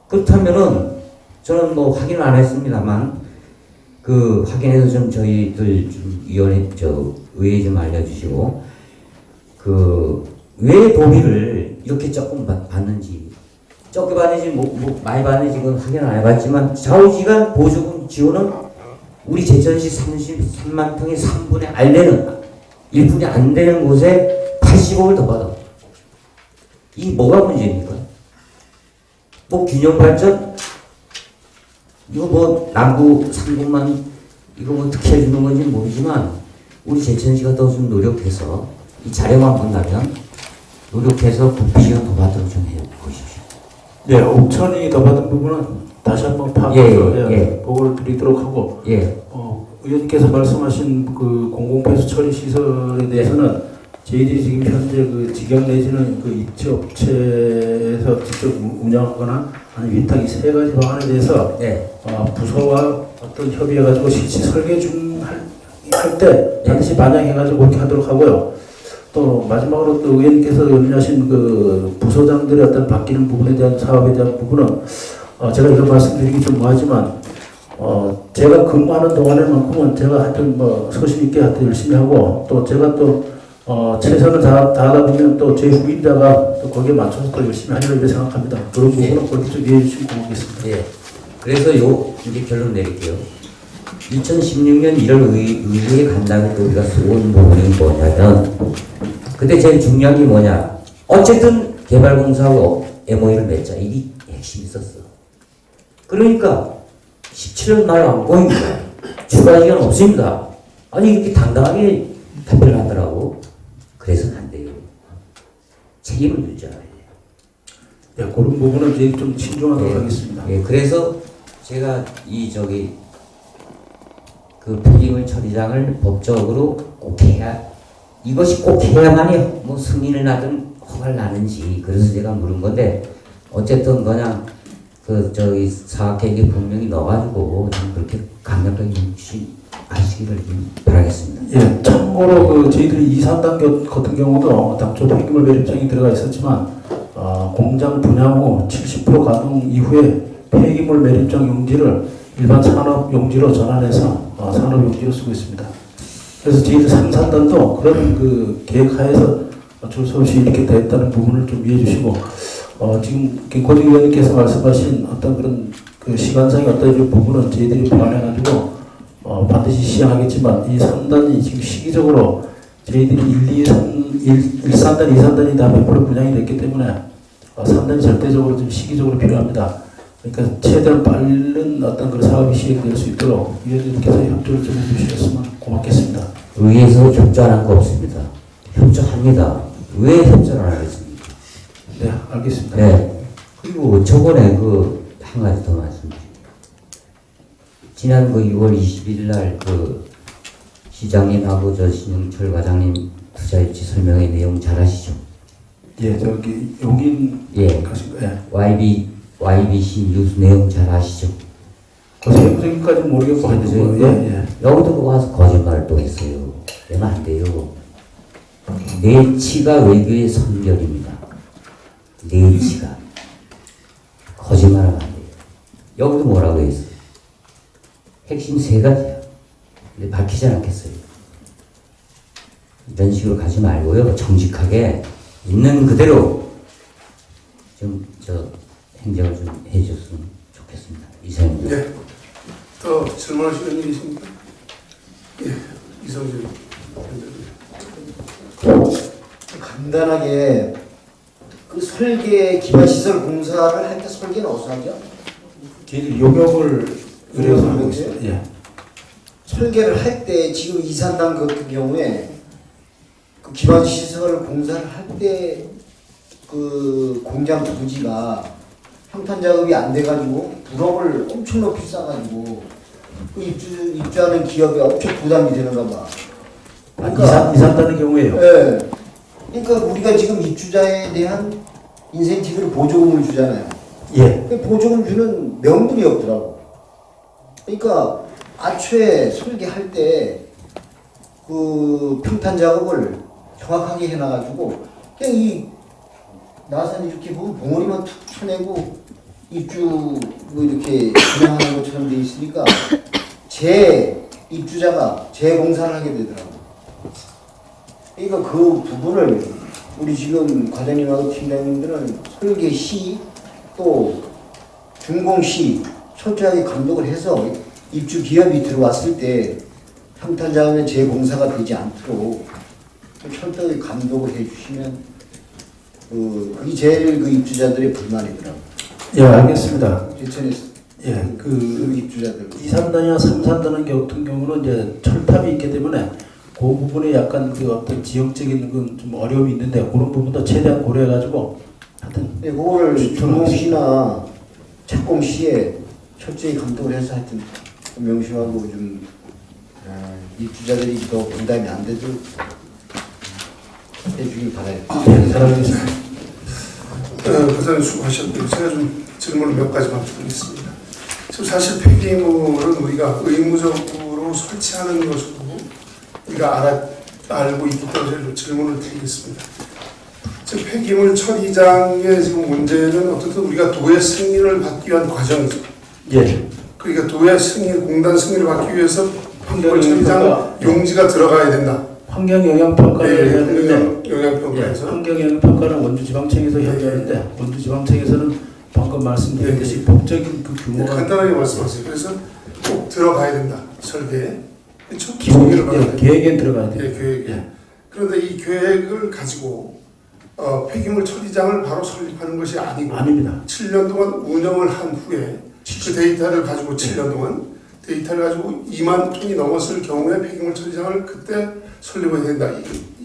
그렇다면은 저는 뭐 확인을 안 했습니다만 그 확인해서 좀 저희들 좀 위원회 의회 좀 알려주시고 왜 도비를 이렇게 조금 받는지 적게 받는지 뭐 많이 받는지 그건 확인 안 해봤지만 좌우지간 보조금 지원은 우리 제천시 33만 평의 3분의 안 되는 1분이 안 되는 곳에 80억을 더 받아. 이게 뭐가 문제입니까? 뭐 균형발전? 이거 뭐 남부 3분만 이거 뭐 어떻게 해주는 건지 모르지만 우리 제천시가 더 좀 노력해서 이 자료만 본다면 노력해서 국비지원 더 받도록 좀 해보십시오. 네, 옥천이 더 받은 부분은 다시 한번 파악해서 보고를 드리도록 하고 의원님께서 말씀하신 그 공공폐수 처리 시설에 대해서는 저희들이 지금 현재 그 직영 내지는 그 입지업체에서 직접 운영하거나 하는 위탁 이 세 가지 방안에 대해서 부서와 어떤 협의해가지고 실시 설계 중 할 때 반드시 반영해가지고 그렇게 하도록 하고요. 또 마지막으로 또 의원님께서 염려하신 그 부서장들의 어떤 바뀌는 부분에 대한 사업에 대한 부분은 제가 이런 말씀드리기 좀 뭐하지만 제가 근무하는 동안에만큼은 제가 하여튼 뭐 소신 있게 하여튼 열심히 하고 또 제가 또 최선을 다하다 보면 또 제 후임자가 또 거기에 맞춰서 또 열심히 하리라 이렇게 생각합니다. 그런 부분은 그렇게 좀 이해해 주시면 고맙겠습니다. 그래서 이제 결론 내릴게요. 2016년 1월 의회에 간 다음에 또 우리가 쏜 부분이 뭐냐면, 그때 제일 중요한 게 뭐냐. 어쨌든 개발공사하고 MOU를 맺자. 이게 핵심이 있었어. 그러니까 17년 말 완공입니다. 추가 기간 없습니다. 아니 이렇게 당당하게 답변을 하더라고. 그래서는 안 돼요. 책임을 져야 돼요. 예, 그런 부분은 이제 좀 신중하도록 하겠습니다. 예, 그래서 제가 그 폐기물 처리장을 법적으로 꼭 해야, 이것이 꼭 해야만이 뭐 승인을 나든 허가를 나는지, 그래서 제가 물은 건데, 어쨌든 그냥 사학계획에 분명히 넣어가지고 좀 그렇게 강력하게 하시기를 좀 바라겠습니다. 예, 참고로 저희들이 2, 3단계 같은 경우도 당초 폐기물 매립장이 들어가 있었지만 공장 분양 후 70% 가동 이후에 폐기물 매립장 용지를 일반 산업 용지로 전환해서 산업 용지로 쓰고 있습니다. 그래서 저희들 3, 4단도 그런 그 계획하에서 어쩔 수 없이 이렇게 됐다는 부분을 좀 이해해 주시고, 지금 김건희 의원님께서 말씀하신 어떤 그런 그 시간상의 어떤 이런 부분은 저희들이 보완해가지고 반드시 시행하겠지만, 이 3단이 지금 시기적으로 저희들이 1, 3단, 2, 3단이 다 100% 분양이 됐기 때문에 3단이 절대적으로 좀 시기적으로 필요합니다. 그러니까 최대한 빠른 어떤 그런 사업이 시행될 수 있도록 위원님께서 협조를 좀 해주셨으면 고맙겠습니다. 의회에서 협조 안 한 거 없습니다. 협조합니다. 왜 협조를 안 하겠습니까? 네, 알겠습니다. 네. 그리고 저번에 한 가지 더 말씀드릴게요. 지난 6월 20일 날 시장님하고 신영철 과장님 투자일지 설명회 내용 잘 아시죠? 예, 저기 용인 예. 가신 거예요. YBC 뉴스 내용 잘 아시죠? 세부적인까지는 모르겠고, 예. 여기도 와서 거짓말을 또 했어요. 내면 안 돼요. 내치가 외교의 선결입니다. 내치가. 거짓말하면 안 돼요. 여기도 뭐라고 했어요? 핵심 3가지야. 근데 밝히지 않겠어요. 이런 식으로 가지 말고요. 정직하게 있는 그대로 행정을 좀 해줬으면 좋겠습니다. 이상입니다. 예. 더 질문하시는 분 계십니까? 예. 이성준. 간단하게 그 설계 기반시설 공사를 할 때 설계는 어디서 하죠? 저희들이 용역을 의뢰해서 하고 있어요. 예. 설계를 할 때 지금 이산당 같은 경우에 그 기반시설 공사를 할 때 그 공장 부지가 평탄 작업이 안 돼가지고 부럽을 엄청 높이 싸가지고 그 입주하는 기업에 엄청 부담이 되는가 봐. 이산다는 경우에요. 예. 그러니까 우리가 지금 입주자에 대한 인센티브를 보조금을 주잖아요. 예. 그 보조금 주는 명분이 없더라고. 그러니까 애초에 설계할 때 그 평탄 작업을 정확하게 해놔가지고 그냥 이 나산 이렇게 보면 봉우리만 툭 쳐내고 입주 뭐 이렇게 진행하는 것처럼 돼 있으니까 입주자가 재공사를 하게 되더라고. 그러니까 그 부분을 우리 지금 과장님하고 팀장님들은 설계 시 또 준공 시 철저하게 감독을 해서 입주 기업이 들어왔을 때 평탄 작업에 재공사가 되지 않도록 철저하게 감독을 해주시면 그게 제일 그 입주자들의 불만이더라고요. 예, 알겠습니다. 제천에서 예, 그 입주자들 2, 3단이나 3, 4단은 같은 경우는 이제 철탑이 있기 때문에 그 부분에 약간 그 어떤 지형적인 좀 어려움이 있는데 그런 부분도 최대한 고려해가지고 하여튼 네, 그거를 준공시나 착공시에 철저히 감독을 해서 하여튼 명심하고 좀 입주자들이 더 부담이 안 되도록 해주길 바라요. 네, 잘하겠습니다. 부장님 수고하셨고요. 제가 좀 질문을 몇 가지만 드리겠습니다. 지금 사실 폐기물은 우리가 의무적으로 설치하는 것으로 우리가 알고 있기 때문에 질문을 드리겠습니다. 지금 폐기물 처리장의 지금 문제는 어쨌든 우리가 도의 승인을 받기 위한 과정이죠. 예. 그러니까 도의 승인, 공단 승인을 받기 위해서 폐기물 처리장 용지가 들어가야 된다. 환경영향평가를 해야 되는데 영향평가에서 환경영향평가는 원주지방청에서 해야 되는데 원주지방청에서는 방금 말씀드렸듯이 법적인 그 네, 규모가 간단하게 말씀하세요. 그래서 꼭 들어가야 된다. 설계에. 그렇죠? 기본 정의를 받아야 된다. 계획에 들어가야 돼요. 예, 계획. 예. 그런데 이 계획을 가지고 폐기물 처리장을 바로 설립하는 것이 아니고 아닙니다. 7년 동안 운영을 한 후에 그 데이터를 가지고 7년 동안 데이터를 가지고 2만 톤이 넘었을 경우에 폐기물 처리장을 그때 설립해야 된다.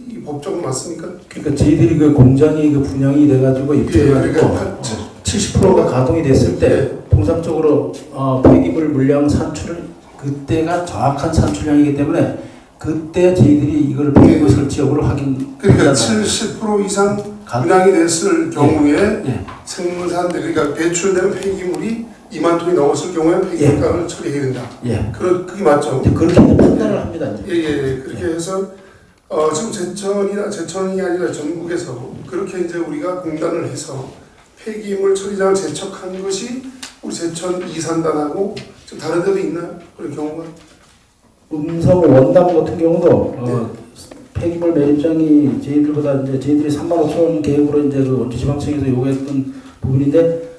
이 법적으로 맞습니까? 그러니까 저희들이 그 공장이 그 분양이 돼가지고 입주해가지고 그러니까 70%가 가동이 됐을 때 예. 통상적으로 폐기물 물량 산출을 그때가 정확한 산출량이기 때문에 그때 저희들이 이걸 폐기물 설치 여부를 확인. 그러니까 70% 이상 분양이 됐을 경우에 예. 생산 그러니까 배출되는 폐기물이 2만 톤이 넘었을 경우에 폐기물을 처리해야 된다. 예. 그게 맞죠? 이제 그렇게 이제 판단을 합니다. 이제. 예. 그렇게 해서 지금 제천이 아니라 전국에서 그렇게 이제 우리가 공단을 해서 폐기물 처리장을 제척한 것이 우리 제천 이산단하고 좀 다른 데도 있나요? 그런 경우가? 음성 원담 같은 경우도 폐기물 매립장이 저희들보다 이제 저희들이 35,000원 계획으로 이제 그 원주지방청에서 요구했던 부분인데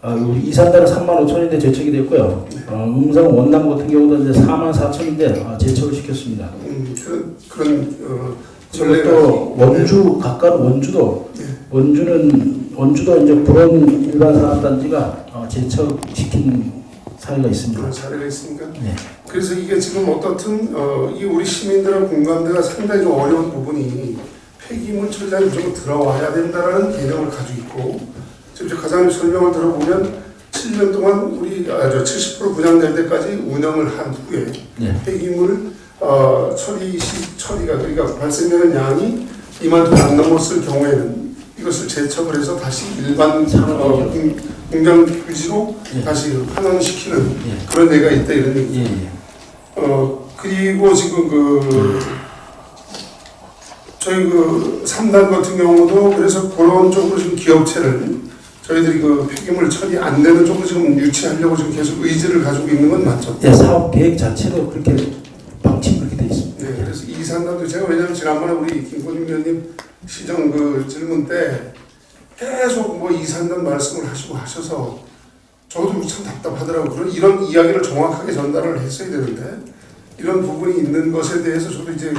우리 이산단은 35,000원인데 제척이 됐고요. 음성 원담 같은 경우도 이제 44,000원인데 제척을 시켰습니다. 그런 그리고 또 원주 가까운 원주도 네. 원주도 이제 불원 일반 산업단지가 제척시킨 사례가 있습니다. 그런 사례가 있습니까? 네. 그래서 이게 지금 어떻든 이 우리 시민들의 공감대가 상당히 좀 어려운 부분이 폐기물 처리장에 무조건 들어와야 된다라는 개념을 가지고 있고 지금 과장님 설명을 들어보면 7년 동안 우리 70% 분양될 때까지 운영을 한 후에 네. 폐기물 처리가 그러니까 발생되는 양이 2만 톤 안 넘었을 경우에는 이것을 제척을 해서 다시 일반 공장 규지로 예. 다시 환원시키는 예. 그런 데가 있다 이런 얘기죠. 예. 그리고 지금 저희 3단 같은 경우도 그래서 그런 쪽으로 지금 기업체를 저희들이 폐기물 처리 안 되는 쪽으로 지금 유치하려고 지금 계속 의지를 가지고 있는 건 맞죠? 네, 사업 계획 자체도 그렇게 방침 그렇게 돼 있습니다. 네, 그래서 이 산단도 제가 왜냐하면 지난번에 우리 김건희 의원님 시정 질문 때 계속 이 산단 말씀을 하셔서 저도 참 답답하더라고요. 이런 이야기를 정확하게 전달을 했어야 되는데 이런 부분이 있는 것에 대해서 저도 이제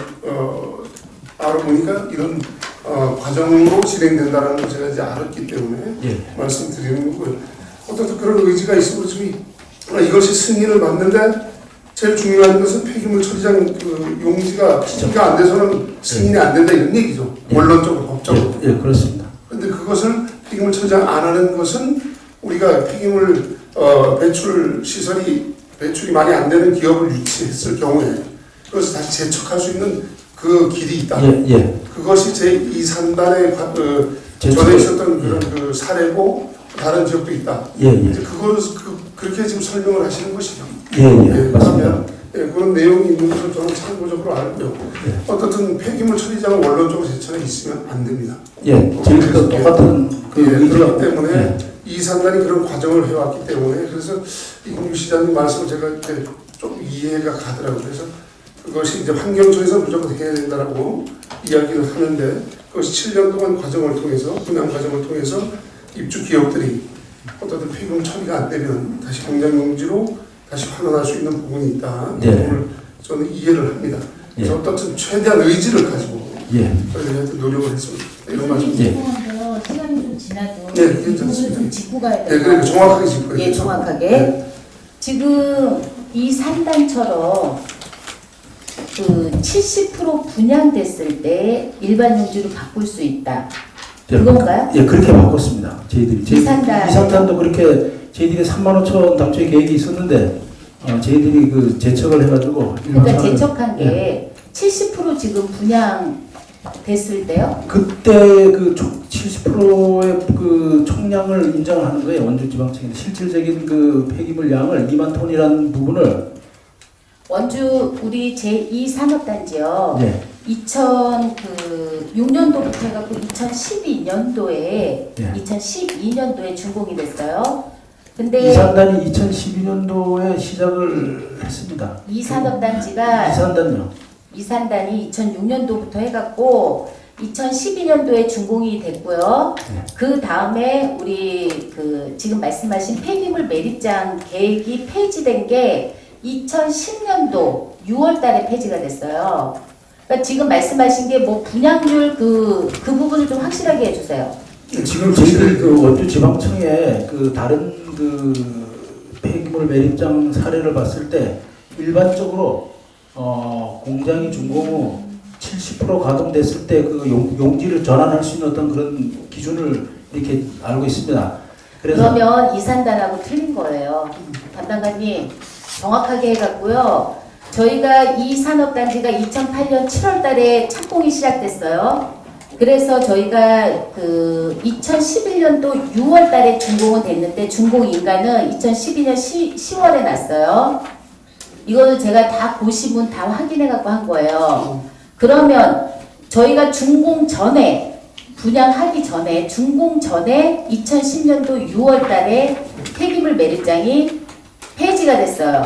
알아보니까 이런 과정으로 진행된다는 걸 제가 이제 알았기 때문에 예. 말씀드리는 거고요. 어떤 그런 의지가 있으면 지금 이것이 승인을 받는데 제일 중요한 것은 폐기물 처리장 용지가 피지가 안 돼서는 승인이 안 된다 이런 얘기죠. 원론적으로 법적으로. 예, 그렇습니다. 그런데 그것을 폐기물 처리장 안 하는 것은 우리가 폐기물 배출 시설이 배출이 많이 안 되는 기업을 유치했을 경우에 그것을 다시 재척할 수 있는 그 길이 있다. 예. 그것이 제2산단에 전에 있었던 그런 사례고 다른 지역도 있다. 예. 이제 그거를 그렇게 지금 설명을 하시는 것이죠. 예. 맞습니다. 그런 내용이 있는 것을 저는 참고적으로 알고요. 어떻든 폐기물 처리장은 원론적으로 제천에 있으면 안 됩니다. 예. 저희도 똑같은 그렇기 때문에 이 산단이 그런 과정을 해왔기 때문에 그래서 이금규 시장님 말씀을 제가 이렇게 좀 이해가 가더라고요. 그래서 그것이 이제 환경청에서 무조건 해야 된다라고 이야기를 하는데 그것이 7년 동안 과정을 통해서 분양 과정을 통해서 입주 기업들이 어떤 폐기물 처리가 안 되면 다시 공장 용지로 다시 환원할 수 있는 부분이 있다. 그 부분을 저는 이해를 합니다. 그래서 어떤 최대한 의지를 가지고 저희들한테 노력을 했습니다. 이런 말씀. 죄송한데요. 시간이 좀 지나도 네, 이 부분을 좀 짚고 가야 돼요. 그러니까 정확하게 짚어야 예, 정확하게. 지금 이 산단처럼 70% 분양됐을 때 일반 용지로 바꿀 수 있다. 그건가요? 예, 그렇게 바꿨습니다. 저희들이. 이산단도 그렇게 저희들이 35,000원 당초에 계획이 있었는데 저희들이 제척을 해가지고 그러니까 제척한 게 70% 지금 분양 됐을 때요? 그때 70%의 총량을 인정하는 거예요. 원주지방청에서 실질적인 폐기물 양을 2만 톤이라는 부분을 원주 우리 제2산업단지요. 네. 2006년도부터 해갖고 2012년도에 2012년도에 준공이 됐어요. 근데 이산단이 2012년도에 시작을 했습니다. 이 산업단지가 이산단요. 이산단이 2006년도부터 해갖고 2012년도에 준공이 됐고요. 그 다음에 우리 그 지금 말씀하신 폐기물 매립장 계획이 폐지된 게 2010년도 6월 달에 폐지가 됐어요. 그러니까 지금 말씀하신 게 뭐 분양률 그 부분을 좀 확실하게 해주세요. 지금 저희들 그 원주 지방청에 그 다른 그 폐기물 매립장 사례를 봤을 때 일반적으로 공장이 준공 후 70% 가동됐을 때 그 용지를 전환할 수 있는 어떤 그런 기준을 이렇게 알고 있습니다. 그러면 이산단하고 틀린 거예요. 담당관님 정확하게 해갖고요. 저희가 이 산업단지가 2008년 7월 달에 착공이 시작됐어요. 그래서 저희가 그 2011년도 6월 달에 준공은 됐는데 준공 인가는 2012년 10월에 났어요. 이거는 제가 다 고시문 다 확인해갖고 한 거예요. 그러면 저희가 준공 전에 분양하기 전에 준공 전에 2010년도 6월 달에 폐기물 매립장이 폐지가 됐어요.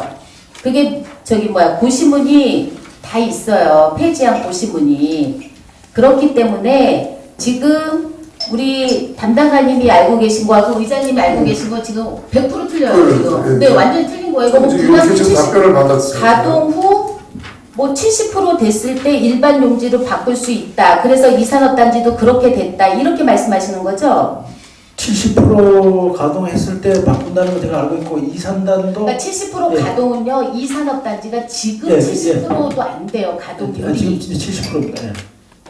그게 저기 뭐야 고시문이 다 있어요. 폐지한 고시문이. 그렇기 때문에 지금 우리 담당관님이 알고 계신 거하고 의장님이 알고 계신 거 지금 100% 틀려요. 지금. 네, 완전히 틀린 거예요. 이거 뭐 분양 지금 답변을 받았어요. 가동 후 뭐 70% 됐을 때 일반 용지로 바꿀 수 있다. 그래서 이 산업단지도 그렇게 됐다. 이렇게 말씀하시는 거죠? 70% 가동했을 때 바꾼다는 거 제가 알고 있고 이산단도 그러니까 70% 예. 가동은요. 이 산업단지가 지금 예, 70%도 안 돼요. 가동률이. 지금 70%입니다. 예.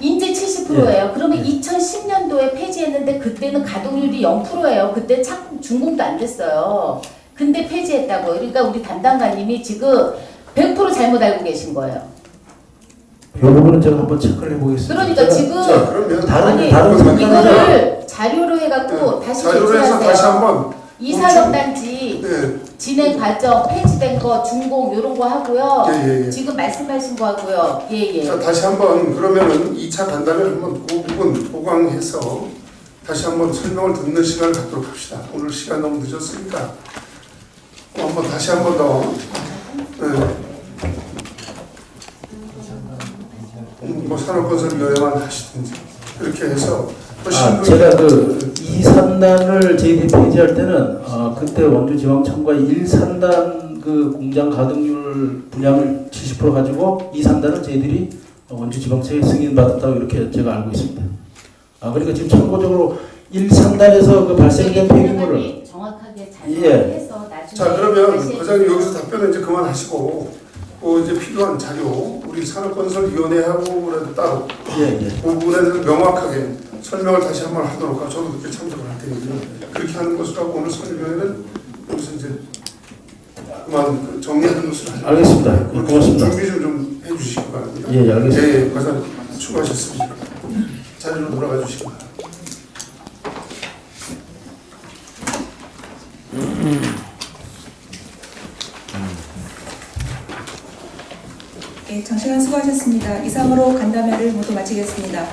이제 70%예요. 그러면 2010년도에 폐지했는데 그때는 가동률이 0%예요. 그때 준공도 안 됐어요. 근데 폐지했다고요. 그러니까 우리 담당관님이 지금 100% 잘못 알고 계신 거예요. 이 부분은 제가 한번 체크를 해보겠습니다. 그러니까 지금 자, 그러면 다른 상관은 이거를 자료로 해갖고 다시 자료로 해서 다시 제출하세요. 한번 이 산업단지 네. 진행 과정 폐지된 거 준공 요런 거 하고요. 예. 지금 말씀하신 거 하고요. 예예. 자, 다시 한번 그러면은 2차 간담회 한번 그 부분 보강해서 다시 한번 설명을 듣는 시간을 갖도록 합시다. 오늘 시간 너무 늦었으니까 한번 다시 한번 더 뭐 산업건설위원회만 하시든지 그렇게 해서 제가 그 2산단을 저희들이 폐지할 때는 그때 원주지방청과 1산단 그 공장 가동률 분양을 70% 가지고 2산단을 저희들이 원주지방청에 승인받았다고 이렇게 제가 알고 있습니다. 그러니까 지금 참고적으로 1산단에서 그 발생된 폐기물을 정확하게 예. 해서 나중에 자, 그러면 다시 과장님 여기서 답변은 이제 그만하시고 이제 필요한 자료 우리 산업건설위원회하고라도 따로 예. 그 부분에 대해서 명확하게 설명을 다시 한번 하도록 하고 저도 그렇게 참석을 할 테니까 그렇게 하는 것으로 하고 오늘 설명회는 여기서 이제 그만 정리하는 것으로 하죠. 알겠습니다. 예, 고맙습니다. 준비 좀 해주시기 바랍니다. 예, 알겠습니다. 예, 과장님 수고하셨습니다. 자리로 돌아가 주시기 바랍니다. 네, 장시간 수고하셨습니다. 이상으로 간담회를 모두 마치겠습니다.